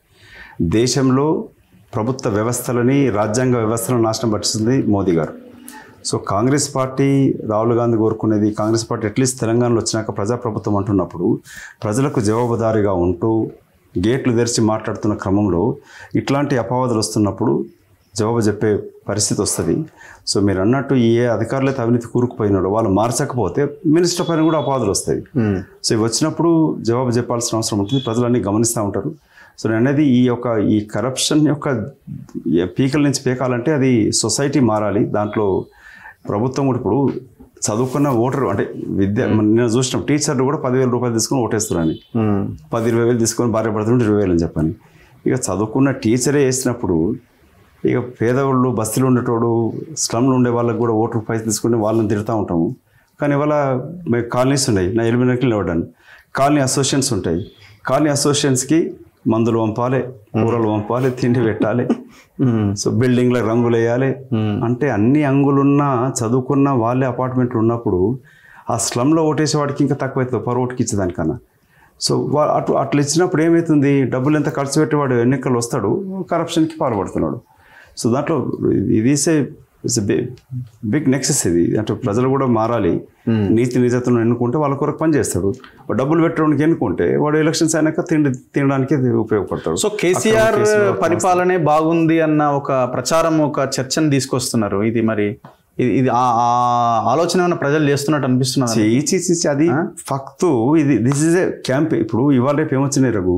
దేశంలో ప్రభుత్వ వ్యవస్థలని, రాజ్యాంగ వ్యవస్థలను నాశనం పట్టించింది మోదీ గారు. సో కాంగ్రెస్ పార్టీ, రాహుల్ గాంధీ కోరుకునేది, కాంగ్రెస్ పార్టీ అట్లీస్ట్ తెలంగాణలో వచ్చినాక ప్రజాప్రభుత్వం అంటున్నప్పుడు ప్రజలకు జవాబుదారీగా ఉంటూ గేట్లు తెరిచి మాట్లాడుతున్న క్రమంలో ఇట్లాంటి అపవాదులు వస్తున్నప్పుడు జవాబు చెప్పే పరిస్థితి వస్తుంది. సో మీరు అన్నట్టు ఏ అధికారులైతే అవినీతి కూరుకుపోయినాడో వాళ్ళు మార్చకపోతే మినిస్టర్ పైన కూడా అపవాదులు వస్తాయి. సో ఇవి వచ్చినప్పుడు జవాబు చెప్పాల్సిన అవసరం ఉంటుంది. ప్రజలన్నీ గమనిస్తూ ఉంటారు. సో నేను అనేది ఈ కరప్షన్ యొక్క పీకల నుంచి పీకాలంటే అది సొసైటీ మారాలి. దాంట్లో ప్రభుత్వం కూడా ఇప్పుడు చదువుకున్న ఓటరు అంటే నేను చూసినాం టీచర్లు కూడా 10,000 రూపాయలు తీసుకొని ఓటేస్తున్నారని, 10-20 తీసుకొని భార్య పడుతుంటే 20,000 అని చెప్పని. ఇక చదువుకున్న టీచరే వేసినప్పుడు ఇక పేదవాళ్ళు, బస్తీలో ఉండేటోడు, స్లమ్లో ఉండే వాళ్ళకి కూడా ఓటు పైసలు తీసుకుని వాళ్ళని తిడుతూ ఉంటాము. కానీ ఇవాళ కాలనీస్ ఉన్నాయి, నా ఎలిమినేట్కి నిలబడ్డాను, కాలనీ అసోసియేషన్స్ ఉంటాయి. కాలనీ అసోసియేషన్స్కి మందులు పంపాలి, కూరలు పంపాలి, తిండి పెట్టాలి, సో బిల్డింగ్లకు రంగులు వేయాలి. అంటే అన్ని అంగులున్న చదువుకున్న వాళ్ళే అపార్ట్మెంట్లు ఉన్నప్పుడు ఆ స్లమ్లో ఓటేసే వాడికి ఇంకా తక్కువ అవుతుంది పర్ ఓటుకి ఇచ్చేదానికన్నా. సో అట్లా ఇచ్చినప్పుడు ఏమవుతుంది, డబ్బులు ఎంత ఖర్చు పెట్టేవాడు ఎన్నికలు వస్తాడు, కరప్షన్కి పాల్పడుతున్నాడు. సో దాంట్లో ఇది బిగ్ నెక్సెస్ ఇది. అంటే ప్రజలు కూడా మారాలి, నీతి నిజతను ఎన్నుకుంటే వాళ్ళ కొరకు పని చేస్తాడు. డబ్బులు పెట్టడానికి ఎన్నుకుంటే వాడు ఎలక్షన్స్ అయినాక తినడానికి ఉపయోగపడతాడు. సో కేసీఆర్ పరిపాలనే బాగుంది అన్న ఒక ప్రచారం, ఒక చర్చను తీసుకొస్తున్నారు. ఇది మరి ఇది ఆలోచన ఏమైనా ప్రజలు చేస్తున్నట్టు అనిపిస్తున్నారు. అది ఫక్తు ఇది. This is a campaign. ఇప్పుడు ఇవాళ రేపు ఏమొచ్చినాయి రఘు,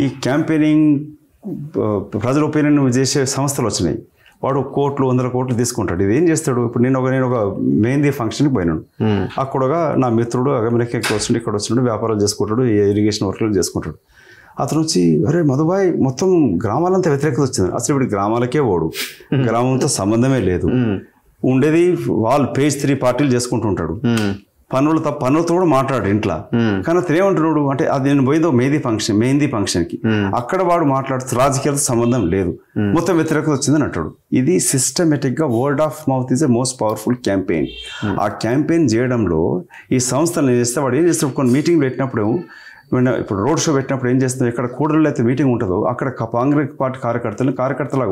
ఈ క్యాంపెయినింగ్ ప్రజల ఒపీనియన్ చేసే సంస్థలు వచ్చినాయి. వాడు కోట్లు 100 కోట్లు తీసుకుంటాడు. ఇది ఏం చేస్తాడు, ఇప్పుడు నేను ఒక మెహందీ ఫంక్షన్కి పోయినాడు. అక్కడగా నా మిత్రుడు అమెరికా వస్తుండే, ఇక్కడ వస్తుండే, వ్యాపారాలు చేసుకుంటాడు, ఇరిగేషన్ వర్క్లు చేసుకుంటాడు. అతను వచ్చి అరే మధుబాయ్ మొత్తం గ్రామాలంతా వ్యతిరేకత వచ్చింది. అసలు ఇప్పుడు గ్రామాలకే ఓడు, గ్రామంతో సంబంధమే లేదు, ఉండేది వాళ్ళు పేజ్ 3 పార్టీలు చేసుకుంటూ ఉంటాడు. పనులతో కూడా మాట్లాడు ఇంట్లో. కానీ అతను ఏమంటున్నాడు అంటే, అది నేను పోయిందో మెహందీ ఫంక్షన్కి, అక్కడ వాడు మాట్లాడుతూ రాజకీయాలతో సంబంధం లేదు, మొత్తం వ్యతిరేకత వచ్చిందని అంటాడు. ఇది సిస్టమేటిక్గా word of mouth is a most powerful campaign. ఆ క్యాంపెయిన్ చేయడంలో ఈ సంస్థలు చేస్తే వాడు ఏం చేస్తాడు, కొన్ని మీటింగ్లు పెట్టినప్పుడు, ఇప్పుడు రోడ్ షో పెట్టినప్పుడు ఏం చేస్తాం, ఎక్కడ కూడలిలో అయితే మీటింగ్ ఉంటుందో అక్కడ కాంగ్రెస్ పార్టీ కార్యకర్తలాగా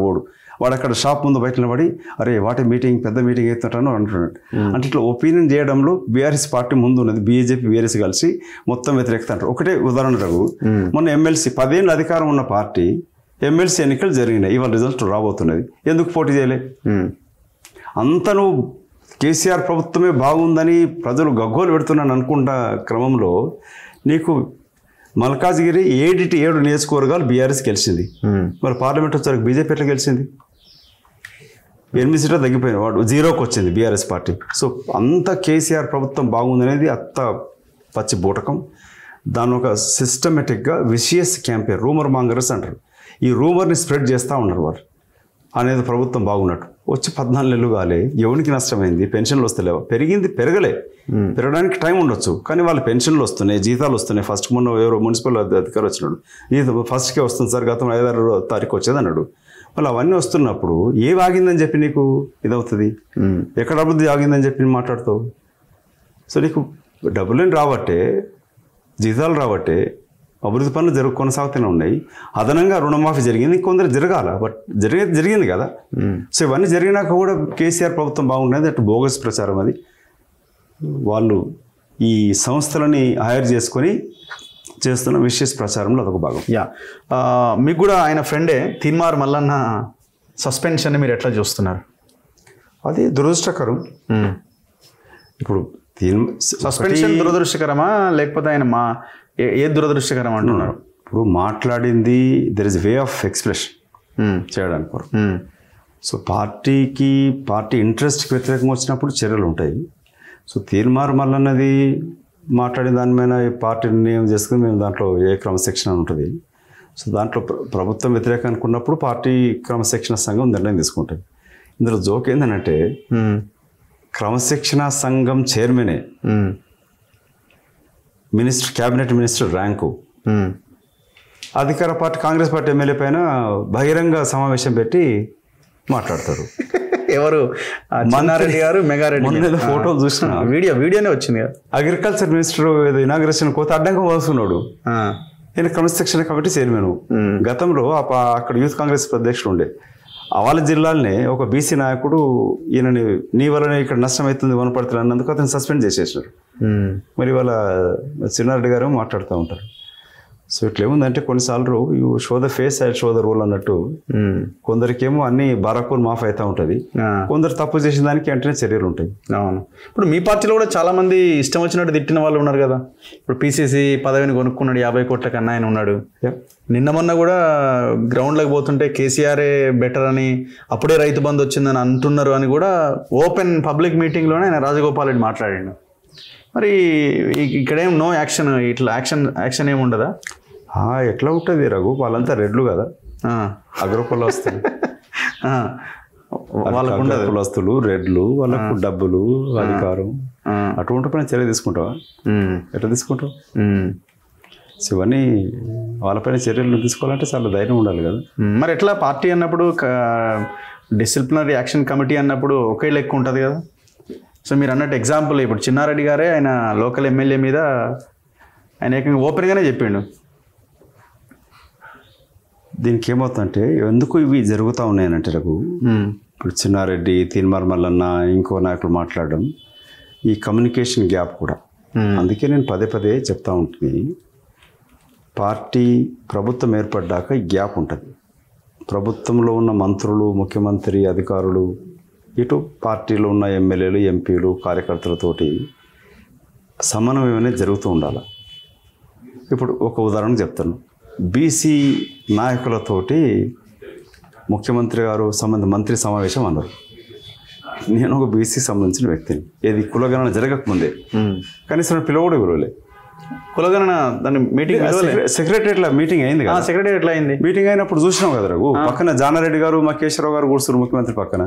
వాడు అక్కడ షాప్ ముందు బయట నిలబడి అరే వాటి మీటింగ్ పెద్ద మీటింగ్ అవుతుంటాను అంటున్నాడు. అంటే ఇట్లా ఒపీనియన్ చేయడంలో బీఆర్ఎస్ పార్టీ ముందు ఉన్నది, బీజేపీ బీఆర్ఎస్ కలిసి మొత్తం వ్యతిరేకత అంటారు. ఒకటే ఉదాహరణ రఘు, మొన్న ఎమ్మెల్సీ 10 ఏళ్ళు అధికారం ఉన్న పార్టీ ఎమ్మెల్సీ ఎన్నికలు జరిగినాయి, ఇవాళ రిజల్ట్ రాబోతున్నది, ఎందుకు పోటీ చేయలే? అంత నువ్వు కేసీఆర్ ప్రభుత్వమే బాగుందని ప్రజలు గగ్గోలు పెడుతున్నాను అనుకుంటా క్రమంలో నీకు మల్కాజ్గిరి 7 నియోజకవర్గాలు బీఆర్ఎస్ గెలిచింది. మరి పార్లమెంట్ వచ్చారు బీజేపీ ఎట్లా గెలిచింది? 8 సీట్లు తగ్గిపోయిన వాడు 0కి వచ్చింది బీఆర్ఎస్ పార్టీ. సో అంత కేసీఆర్ ప్రభుత్వం బాగుందనేది అత్త పచ్చి బూటకం. దాని ఒక సిస్టమేటిక్గా విషియస్ క్యాంపెయిన్, రూమర్ మాంగర్స్ అంటారు. ఈ రూమర్ని స్ప్రెడ్ చేస్తూ ఉన్నారు వారు అనేది ప్రభుత్వం బాగున్నట్టు. వచ్చి 14 నెలలు కాలే, ఎవరికి నష్టమైంది? పెన్షన్లు వస్తలేవా? పెరగలే, పెరగడానికి టైం ఉండొచ్చు, కానీ వాళ్ళ పెన్షన్లు వస్తున్నాయి, జీతాలు వస్తున్నాయి. ఫస్ట్ మొన్న ఎవరో మున్సిపల్ అధికారి వచ్చినాడు, ఇది ఫస్ట్కే వస్తుంది సార్, గతం 5-6 తారీఖు వచ్చేది అన్నాడు. మళ్ళీ అవన్నీ వస్తున్నప్పుడు ఏం ఆగిందని చెప్పి నీకు ఇదవుతుంది? ఎక్కడ అభివృద్ధి ఆగిందని చెప్పి మాట్లాడుతావు? సో నీకు డబ్బులేని రాబట్టే, జీతాలు రాబట్టే అభివృద్ధి పనులు కొనసాగుతూనే ఉన్నాయి. అదనంగా రుణమాఫీ జరిగింది, కొందరు జరగాల, బట్ జరిగింది కదా. సో ఇవన్నీ జరిగినాక కూడా కేసీఆర్ ప్రభుత్వం బాగుండేది. అటు బోగస్ ప్రచారం అది. వాళ్ళు ఈ సంస్థలని హైర్ చేసుకొని చేస్తున్న విశేష ప్రచారంలో అదొక భాగం. మీకు కూడా ఆయన ఫ్రెండే తీన్మార్ మల్లన్న సస్పెన్షన్ మీరు ఎట్లా చూస్తున్నారు? అది దురదృష్టకరం. ఇప్పుడు సస్పెన్షన్ దురదృష్టకరమా, లేకపోతే ఆయన ఏ దురదృష్టకరం అంటున్నారు? ఇప్పుడు మాట్లాడింది there is way of expression చేయడానికి. సో పార్టీ ఇంట్రెస్ట్కి వ్యతిరేకంగా వచ్చినప్పుడు చర్యలు ఉంటాయి. సో తీన్మార్ మల్లన్నది మాట్లాడిన దాని మీద పార్టీ నిర్ణయం చేసుకుని మేము దాంట్లో ఏ క్రమశిక్షణ ఉంటుంది. సో దాంట్లో ప్రభుత్వం వ్యతిరేకం అనుకున్నప్పుడు పార్టీ క్రమశిక్షణ సంఘం నిర్ణయం తీసుకుంటుంది. ఇందులో జోక్ ఏంటంటే క్రమశిక్షణ సంఘం చైర్మనే క్యాబినెట్ మినిస్టర్ ర్యాంకు, అధికార పార్టీ కాంగ్రెస్ పార్టీ ఎమ్మెల్యే పైన బహిరంగ సమావేశం పెట్టి మాట్లాడతారు. ఎవరు? మన్నారెడ్డి గారు, మెగారెడ్డి. ఫోటోలు చూసిన వీడియోనే వచ్చింది కదా. అగ్రికల్చర్ మినిస్టర్ ఇనాగ్రేషన్ కోత అడ్డంగా వస్తున్నాడు. నేను క్రమశిక్షణ కమిటీ చైర్మన్. గతంలో అక్కడ యూత్ కాంగ్రెస్ అధ్యక్షుడు ఉండే. వాళ్ళ జిల్లాలనే ఒక బీసీ నాయకుడు ఈయనని నీ వల్లనే ఇక్కడ నష్టం అవుతుంది వనపడుతుంది అన్నందుకు అతను సస్పెండ్ చేసేసినారు. మరి వాళ్ళ చిన్నారెడ్డి గారు మాట్లాడుతూ ఉంటారు. సో ఇట్లా ఏముందంటే కొన్నిసార్లు you show the face I show the rule అన్నట్టు, కొందరికేమో అన్ని బారాకూర్ మాఫ్ అవుతూ ఉంటుంది, కొందరు తప్పు చేసిన దానికి వెంటనే చర్యలు ఉంటాయి. అవును. ఇప్పుడు మీ పార్టీలో కూడా చాలా మంది ఇష్టం వచ్చినట్టు తిట్టిన వాళ్ళు ఉన్నారు కదా. ఇప్పుడు పీసీసీ పదవిని కొనుక్కున్నాడు, 50 కోట్ల కన్నా ఆయన ఉన్నాడు. నిన్న మొన్న కూడా గ్రౌండ్లోకి పోతుంటే కేసీఆరే బెటర్ అని, అప్పుడే రైతు బంధు వచ్చిందని అంటున్నారు అని కూడా ఓపెన్ పబ్లిక్ మీటింగ్లోనే ఆయన రాజగోపాల్ రెడ్డి మాట్లాడాడు. మరి ఇక్కడేం నో యాక్షన్, ఇట్లా యాక్షన్ ఏమి ఉండదా? ఎట్లా ఉంటుంది రఘు, వాళ్ళంతా రెడ్లు కదా, అగ్రకులస్తులు, వాళ్ళకు కులస్తులు రెడ్లు, వాళ్ళకు డబ్బులు అధికారం, అటువంటి పైన చర్య తీసుకుంటావా? ఎట్లా తీసుకుంటావు? సో ఇవన్నీ వాళ్ళపైన చర్యలు తీసుకోవాలంటే చాలా ధైర్యం ఉండాలి కదా. మరి ఎట్లా పార్టీ అన్నప్పుడు డిసిప్లినరీ యాక్షన్ కమిటీ అన్నప్పుడు ఒకే లెక్క ఉంటుంది కదా. సో మీరు అన్నట్టు ఎగ్జాంపుల్ ఇప్పుడు చిన్నారెడ్డి గారే ఆయన లోకల్ ఎమ్మెల్యే మీద ఆయన ఏకంగా ఓపెన్గానే చెప్పిండు. దీనికి ఏమవుతుందంటే ఎందుకు ఇవి జరుగుతూ ఉన్నాయనంటే నాకు ఇప్పుడు చిన్నారెడ్డి, తీన్మార్ మల్లన్న, ఇంకో నాయకులు మాట్లాడడం, ఈ కమ్యూనికేషన్ గ్యాప్ కూడా. అందుకే నేను పదే పదే చెప్తా ఉంటుంది, పార్టీ ప్రభుత్వం ఏర్పడ్డాక ఈ గ్యాప్ ఉంటుంది. ప్రభుత్వంలో ఉన్న మంత్రులు, ముఖ్యమంత్రి, అధికారులు, ఇటు పార్టీలో ఉన్న ఎమ్మెల్యేలు, ఎంపీలు, కార్యకర్తలతోటి సమన్వయం అనేది జరుగుతూ ఉండాలి. ఇప్పుడు ఒక ఉదాహరణ చెప్తాను. బీసీ నాయకులతోటి ముఖ్యమంత్రి గారు మంత్రి సమావేశం అన్నారు. నేను ఒక బీసీకి సంబంధించిన వ్యక్తిని, ఏది కులగణన జరగకముందే కనీసం పిలవలే. కులగణన దాని మీటింగ్ సెక్రటరియట్లో మీటింగ్ అయింది కదా. సెక్రటరియట్లో అయింది. మీటింగ్ అయినప్పుడు చూసినాం కదా రఘు, పక్కన జానారెడ్డి గారు, మా కేశవరావు గారు కూర్చున్నారు ముఖ్యమంత్రి పక్కన.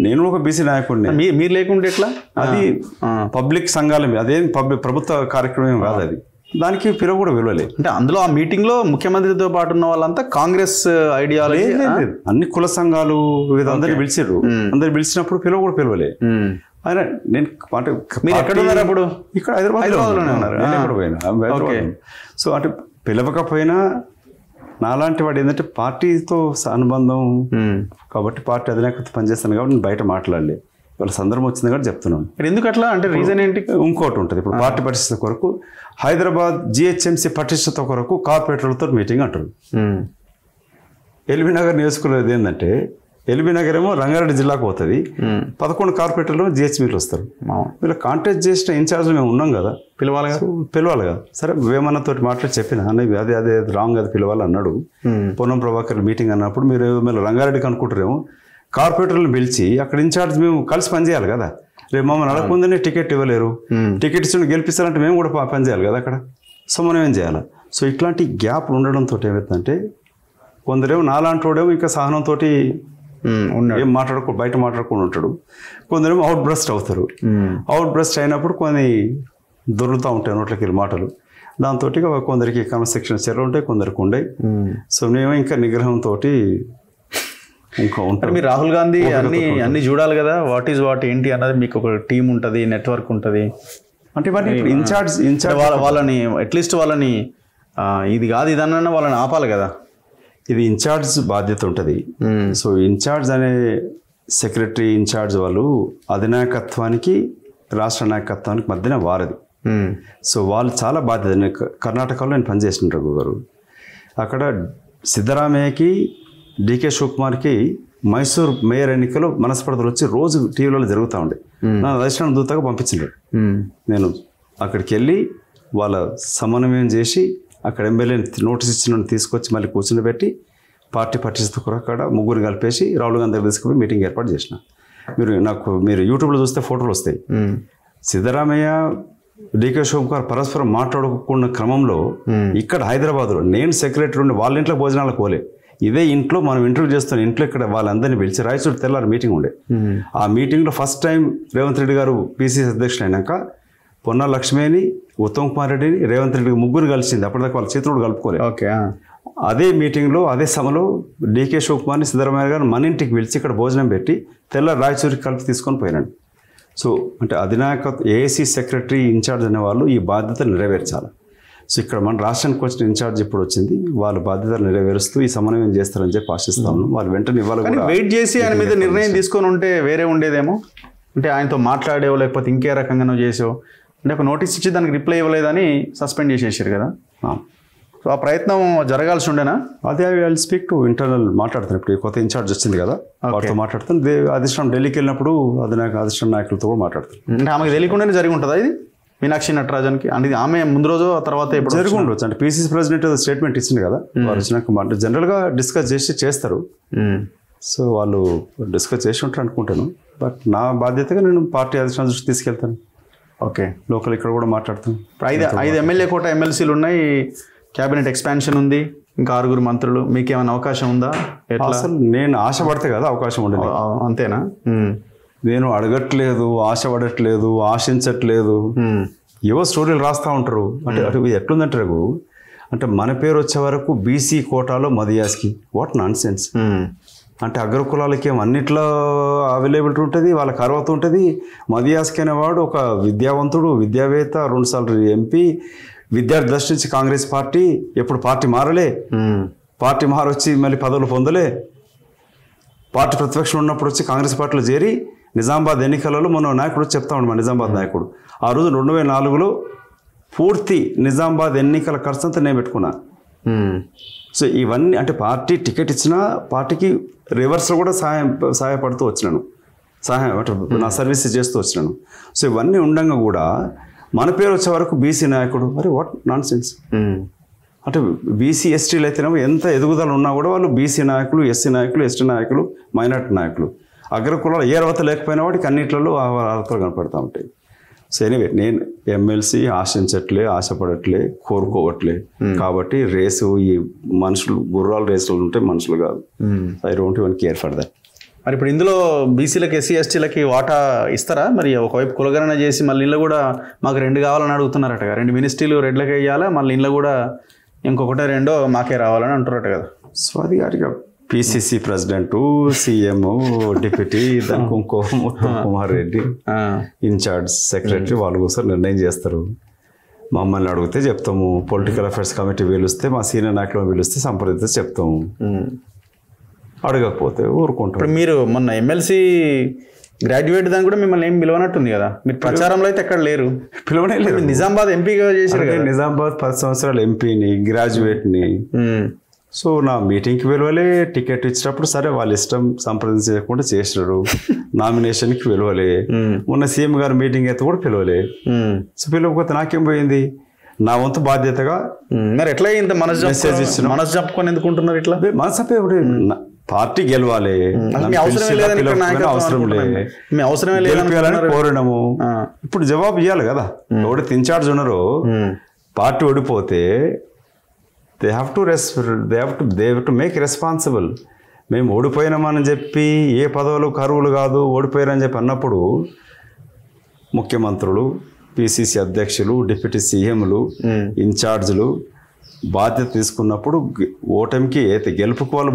నేను ఒక బీసీ నాయకుడిని. మీరు లేకుంటే ఎట్లా? అది పబ్లిక్ సంఘాల మీద, అదేం ప్రభుత్వ కార్యక్రమం కాదు అది. దానికి పిలువ కూడా విలువలే. అంటే అందులో ఆ మీటింగ్ లో ముఖ్యమంత్రితో పాటు ఉన్న వాళ్ళంతా కాంగ్రెస్ ఐడియాలజీ, అన్ని కుల సంఘాలు అందరిని పిలిచారు. అందరు పిలిచినప్పుడు పిలువ కూడా పిలవలే. ఆయన నేను మీరు ఎక్కడ ఉన్నారు అప్పుడు? ఇక్కడ హైదరాబాద్లోనే ఉన్నారు. సో అంటే పిలవకపోయినా నాలాంటి వాడు ఏంటంటే పార్టీతో అనుబంధం కాబట్టి, పార్టీ అధినాయకత్వం పనిచేస్తాను కాబట్టి నేను బయట మాట్లాడలే. వాళ్ళ సందర్భం వచ్చింది కాబట్టి చెప్తున్నాను. ఎందుకు అట్లా అంటే రీజన్ ఏంటి? ఇంకోటి ఉంటుంది. ఇప్పుడు పార్టీ పరిస్థితి కొరకు హైదరాబాద్ జిహెచ్ఎంసీ పటిష్టత కొరకు కార్పొరేటర్లతో మీటింగ్ అంటారు. ఎల్బీనగర్ నియోజకవర్గం ఏంటంటే, ఎల్బీనగర్ ఏమో రంగారెడ్డి జిల్లాకు పోతుంది, 11 కార్పొరేటర్లు జిహెచ్ఎంసీకి వస్తారు. వీళ్ళు కాంటాక్ట్ చేసిన ఇన్ఛార్జ్ మేము ఉన్నాం కదా, పిలవాలి కదా. సరే వేమన్నతో మాట్లాడి చెప్పిన అన్నయ్య అదే రాంగ్, అది పిలవాలి అన్నాడు. పొన్నం ప్రభాకర్ మీటింగ్ అన్నప్పుడు మీరు రంగారెడ్డికి అనుకుంటారేమో, కార్పొరేటర్లను పిలిచి అక్కడ ఇన్ఛార్జ్ మేము కలిసి పనిచేయాలి కదా. రేపు మమ్మల్ని అడగకుండానే టికెట్ ఇవ్వలేరు, టికెట్ ఇచ్చి గెలిపిస్తారంటే మేము కూడా పనిచేయాలి కదా అక్కడ. సో మనం ఏం చేయాలి? సో ఇట్లాంటి గ్యాప్ ఉండడంతో ఏమవుతుందంటే, కొందరేమో నాలాంటి వాడేమో ఇంకా సహనంతో ఏం బయట మాట్లాడకుండా ఉంటాడు. కొందరేమో అవుట్ బ్రస్ట్ అవుతారు. అవుట్ బ్రస్ట్ అయినప్పుడు కొన్ని దొరుకుతూ ఉంటాయి నోట్లకి వెళ్ళి మాటలు. దాంతో కొందరికి క్రమశిక్షణ చర్యలు ఉంటాయి, కొందరికి ఉండయి. సో మేము ఇంకా నిగ్రహంతో ఇంకా ఉంటాం. మీరు రాహుల్ గాంధీ అన్ని చూడాలి కదా, వాట్ ఈజ్ వాట్ ఏంటి అన్నది మీకు ఒక టీం ఉంటుంది, నెట్వర్క్ ఉంటుంది. అంటే మరి ఇన్ఛార్జ్ వాళ్ళని అట్లీస్ట్ వాళ్ళని ఇది కాదు ఇదన్నా వాళ్ళని ఆపాలి కదా. ఇది ఇన్ఛార్జ్ బాధ్యత ఉంటుంది. సో ఇన్ఛార్జ్ అనే సెక్రటరీ ఇన్ఛార్జ్ వాళ్ళు అధినాయకత్వానికి రాష్ట్ర నాయకత్వానికి మధ్యన వారది. సో వాళ్ళు చాలా బాధ్యత. కర్ణాటకలో నేను పనిచేసిన రఘు గారు, అక్కడ సిద్ధరామయ్యకి, డికే శివకుమార్కి మైసూర్ మేయర్ ఎన్నికలు మనస్పర్ధలు వచ్చి రోజు టీవీలలో జరుగుతూ ఉండే. నా అధిష్టాన దూతగా పంపించిండ్రు. నేను అక్కడికి వెళ్ళి వాళ్ళ సమన్వయం చేసి అక్కడ ఎమ్మెల్యే నోటీస్ ఇచ్చిన తీసుకొచ్చి మళ్ళీ కూర్చుని పెట్టి పార్టీ పటిష్టత కొరకు అక్కడ ముగ్గురు కలిపేసి రాహుల్ గాంధీ దగ్గర తీసుకుపోయి మీటింగ్ ఏర్పాటు చేసిన. మీరు యూట్యూబ్లో చూస్తే ఫోటోలు వస్తాయి. సిద్ధరామయ్య, డికే శివకుమార్ పరస్పరం మాట్లాడుకున్న క్రమంలో ఇక్కడ హైదరాబాద్లో నేను సెక్రటరీ ఉండి వాళ్ళ ఇంట్లో భోజనాలకు పోలే, ఇదే ఇంట్లో మనం ఇంటర్వ్యూ చేస్తున్న ఇంట్లో ఇక్కడ వాళ్ళందరినీ పిలిచి రాయచూరు తెల్లారి మీటింగ్ ఉండే. ఆ మీటింగ్లో ఫస్ట్ టైం రేవంత్ రెడ్డి గారు పిసిసి అధ్యక్షుడు అయినాక పొన్నా లక్ష్మిని, ఉత్తమ్ కుమార్ రెడ్డిని, రేవంత్ రెడ్డి ముగ్గురు కలిసింది. అప్పటిదాకా వాళ్ళ చేతులు కలుపుకోలేదు. ఓకే. అదే మీటింగ్లో అదే సభలో డికే శివకుమార్ని, సిద్ధరామయ్య గారు మన ఇంటికి పిలిచి ఇక్కడ భోజనం పెట్టి తెల్లారి రాయచూరికి కలిపి తీసుకొని పోయినాడు. సో అంటే అధినాయకత్వం ఏఏసీ సెక్రటరీ ఇన్ఛార్జ్ అనేవాళ్ళు ఈ బాధ్యతలు నెరవేర్చాలి. సో ఇక్కడ మన రాష్ట్రానికి వచ్చిన ఇన్ఛార్జ్ ఇప్పుడు వచ్చింది, వాళ్ళ బాధ్యతలు నెరవేరుస్తూ ఈ సమన్వయం చేస్తారని చెప్పి ఆశిస్తాను. వాళ్ళు వెంటనే ఇవ్వాలి. వెయిట్ చేసి ఆయన మీద నిర్ణయం తీసుకొని ఉంటే వేరే ఉండేదేమో. అంటే ఆయనతో మాట్లాడేవో లేకపోతే ఇంకే రకంగానో చేసో, అంటే ఒక నోటీస్ ఇచ్చి దానికి రిప్లై ఇవ్వలేదని సస్పెండ్ చేసేసారు కదా. సో ఆ ప్రయత్నం జరగాల్సి ఉండేనా? అదే I will speak to internal మాట్లాడుతాను. ఇప్పుడు కొత్త ఇన్ఛార్జ్ వచ్చింది కదా, వాటితో మాట్లాడుతాను. అధిష్టానం ఢిల్లీకి వెళ్ళినప్పుడు అధిష్టాన నాయకులతో కూడా మాట్లాడుతాను. అంటే ఆమెకు తెలియకుండానే జరిగి ఉంటుందా ఇది? మీనాక్షి నటరాజన్కి అంటే ఆమె ముందు రోజు తర్వాత జరిగి ఉండొచ్చు. అంటే పీసీసీ ప్రెసిడెంట్ స్టేట్మెంట్ ఇచ్చింది కదా, వారు వచ్చినాక జనరల్గా డిస్కస్ చేస్తారు. సో వాళ్ళు డిస్కస్ చేసి ఉంటారు అనుకుంటాను. బట్ నా బాధ్యతగా నేను పార్టీ అధిష్టానం దృష్టి తీసుకెళ్తాను. ఓకే. లోకల్ ఇక్కడ కూడా మాట్లాడుతాను. ఐదు ఎమ్మెల్యే కోట ఎమ్మెల్సీలు ఉన్నాయి, క్యాబినెట్ ఎక్స్పాన్షన్ ఉంది, ఇంకా 6 మంత్రులు. మీకేమైనా అవకాశం ఉందా? అసలు నేను ఆశపడితే కదా అవకాశం ఉండదు. అంతేనా? నేను అడగట్లేదు, ఆశపడట్లేదు, ఆశించట్లేదు. ఏవో స్టోరీలు రాస్తూ ఉంటారు. అంటే అటు ఇది ఎట్లుందంటే రఘు, అంటే మన పేరు వచ్చే వరకు బీసీ కోటాలో మదియాస్కి, వాట్ నాన్ సెన్స్. అంటే అగ్రకులాలకి ఏం అన్నిట్లో అవైలబిలిటీ ఉంటుంది, వాళ్ళకి అర్హత ఉంటుంది. మదియాస్కి అనేవాడు ఒక విద్యావంతుడు, విద్యావేత్త, 2 సార్లు ఎంపీ, విద్యార్థి దశ నుంచి కాంగ్రెస్ పార్టీ, ఎప్పుడు పార్టీ మారలే, పార్టీ మారొచ్చి మళ్ళీ పదవులు పొందలే, పార్టీ ప్రతిపక్షం ఉన్నప్పుడు వచ్చి కాంగ్రెస్ పార్టీలో చేరి నిజామాబాద్ ఎన్నికలలో మన నాయకుడు చెప్తా ఉన్నాడు, మన నిజామాబాద్ నాయకుడు ఆ రోజు 2004లో పూర్తి నిజామాబాద్ ఎన్నికల ఖర్చు అంతా నేను పెట్టుకున్నా. సో ఇవన్నీ అంటే పార్టీ టికెట్ ఇచ్చినా పార్టీకి రివర్స్లో కూడా సహాయపడుతూ వచ్చినాను, సహాయం అంటే నా సర్వీసెస్ చేస్తూ వచ్చినాను. సో ఇవన్నీ ఉండగా కూడా మన పేరు వచ్చే వరకు బీసీ నాయకుడు, మరి వాట్ నాన్ సెన్స్. అంటే బీసీ ఎస్టీలు అయితేనేమో ఎంత ఎదుగుదల ఉన్నా కూడా వాళ్ళు బీసీ నాయకులు, ఎస్సీ నాయకులు, ఎస్టీ నాయకులు, మైనార్టీ నాయకులు. అగ్రకులాలు ఏ అర్హత లేకపోయినా వాటికి అన్నిట్లలో అర్హతలు కనపడతా ఉంటాయి. సో ఎనీవే నేను ఎమ్మెల్సీ ఆశించట్లే, ఆశపడట్లే, కోరుకోవట్లే. కాబట్టి రేసు ఈ మనుషులు గుర్రాలు రేసులు ఉంటే మనుషులు కాదు. I don't even care for that. మరి ఇప్పుడు ఇందులో బీసీలకి, ఎస్సీ ఎస్టీలకి వాటా ఇస్తారా? మరి ఒకవైపు కులగణన చేసి మళ్ళీ ఇంట్లో కూడా మాకు 2 కావాలని అడుగుతున్నారట కదా, 2 మినిస్ట్రీలు రెడ్లకి వేయాలా, మళ్ళీ ఇంట్లో కూడా ఇంకొకటే 2 మాకే రావాలని అంటున్నారట కదా. సో అది గారిగా పిసిసి ప్రెసిడెంట్, సీఎం, డిప్యూటీ, దానికి ఇంకో ఉత్తమ్ కుమార్ రెడ్డి ఇన్ఛార్జ్ సెక్రటరీ వాళ్ళు కోసం నిర్ణయం చేస్తారు. మమ్మల్ని అడిగితే చెప్తాము, పొలిటికల్ అఫైర్స్ కమిటీ పిలుస్తే, మా సీనియర్ నాయకులు పిలుస్తే సంప్రదిస్తే చెప్తాము, అడగకపోతే ఊరుకుంటాం. ఇప్పుడు మీరు మొన్న ఎమ్మెల్సీ గ్రాడ్యుయేట్ దాన్ని కూడా మిమ్మల్ని ఏం పిలవనట్టుంది కదా, మీరు ప్రచారంలో అయితే ఎక్కడ లేరు, పిలవనే లేదు. నిజామాబాద్ ఎంపీగా చేశారు కదా. నిజామాబాద్ 10 సంవత్సరాలు ఎంపీని, గ్రాడ్యుయేట్ని. సో నా మీటింగ్కి పిలవలే, టికెట్ ఇచ్చినప్పుడు సరే వాళ్ళ ఇష్టం, సంప్రదించకుండా చేసినారు. నామినేషన్కి పిలవలే, మొన్న సీఎం గారు మీటింగ్ అయితే కూడా పిలవలే. సో పిలవకపోతే నాకేం పోయింది, నా వంతు బాధ్యతగా. మరి ఎట్లా ఇంత మెసేజ్ ఇచ్చిన మనసు చెప్పుకొని ఎందుకుంటున్నారు ఇట్లా? మనసు పార్టీ గెలవాలి, అవసరమే లేదని కోరడము. ఇప్పుడు జవాబు ఇవ్వాలి కదా, ఎవరైతే ఇన్ఛార్జ్ ఉన్నారో పార్టీ ఓడిపోతే they have to make responsible. మేము ఓడిపోయినామని చెప్పి ఏ పదవులు కరువులు కాదు, ఓడిపోయారని చెప్పి అన్నప్పుడు ముఖ్యమంత్రులు, పిసిసి అధ్యక్షులు, డిప్యూటీ సీఎంలు, ఇన్ఛార్జీలు బాధ్యత తీసుకున్నప్పుడు ఓటమికి అయితే గెలుపుకు వాళ్ళు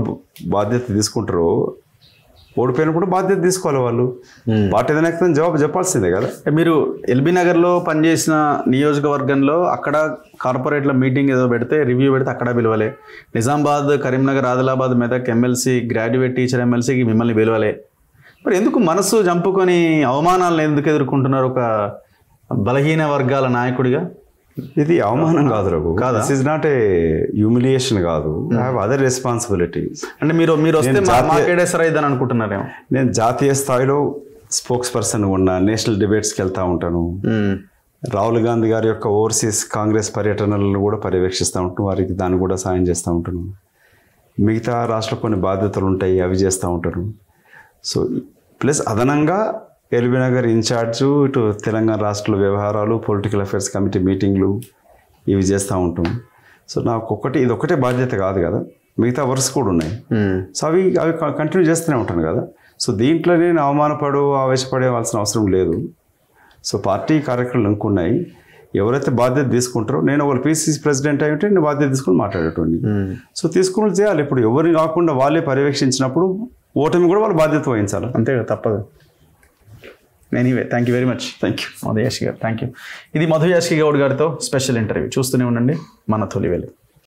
బాధ్యత తీసుకుంటారో, ఓడిపోయినప్పుడు బాధ్యత తీసుకోవాలి వాళ్ళు. పార్టీ నాయకులను జవాబు చెప్పాల్సిందే కదా. మీరు ఎల్బీ నగర్లో పనిచేసిన నియోజకవర్గంలో అక్కడ కార్పొరేట్ల మీటింగ్ ఏదో పెడితే, రివ్యూ పెడితే అక్కడ పిలవలే. Nizamabad, Karimnagar, Adilabad, Medak MLC, graduate teacher ఎమ్మెల్సీకి మిమ్మల్ని పిలవలే. మరి ఎందుకు మనసు చంపుకొని అవమానాలను ఎందుకు ఎదుర్కొంటున్నారు ఒక బలహీన వర్గాల నాయకుడిగా? ఇది అవమానం కాదు Raghu, this is not a humiliation కాదు. I have other responsibilities. అంటే మీరు వస్తే మాకేడేసరా ఇదని అనుకుంటున్నారేమో. నేను జాతీయ స్థాయిలో స్పోక్స్ పర్సన్ ఉన్నా, నేషనల్ డిబేట్స్కి వెళ్తూ ఉంటాను. రాహుల్ గాంధీ గారి యొక్క ఓవర్సీస్ కాంగ్రెస్ పర్యటనలను కూడా పర్యవేక్షిస్తూ ఉంటాను, వారికి దాన్ని కూడా సాయం చేస్తూ ఉంటాను. మిగతా రాష్ట్ర కొన్ని బాధ్యతలు ఉంటాయి, అవి చేస్తూ ఉంటాను. సో ప్లస్ అదనంగా ఎల్బీ నగర్ ఇన్ఛార్జు, ఇటు తెలంగాణ రాష్ట్ర వ్యవహారాలు, పొలిటికల్ అఫైర్స్ కమిటీ మీటింగ్లు ఇవి చేస్తూ ఉంటాం. సో నాకు ఇది ఒక్కటే బాధ్యత కాదు కదా, మిగతా వర్క్స్ కూడా ఉన్నాయి. సో అవి కంటిన్యూ చేస్తూనే ఉంటాను కదా. సో దీంట్లో నేను ఆవేశపడేవాల్సిన అవసరం లేదు. సో పార్టీ కార్యక్రమాలు అనుకున్నాయి, ఎవరైతే బాధ్యత తీసుకుంటారో, నేను ఒక పిసిసి ప్రెసిడెంట్ అయి ఉంటే నేను బాధ్యత తీసుకుని మాట్లాడేటోని. సో తీసుకుని చేయాలి. ఇప్పుడు ఎవరిని కాకుండా వాళ్ళే పర్యవేక్షించినప్పుడు ఓటమి కూడా వాళ్ళు బాధ్యత వహించాలి, అంతే కదా, తప్పదు. Anyway, thank you very much. Thank you Madhu Yaskhi గారు, థ్యాంక్ యూ. ఇది మధు యాష్కి గౌడ్ గారితో స్పెషల్ ఇంటర్వ్యూ. చూస్తూనే ఉండండి మన తొలి వెలుగు.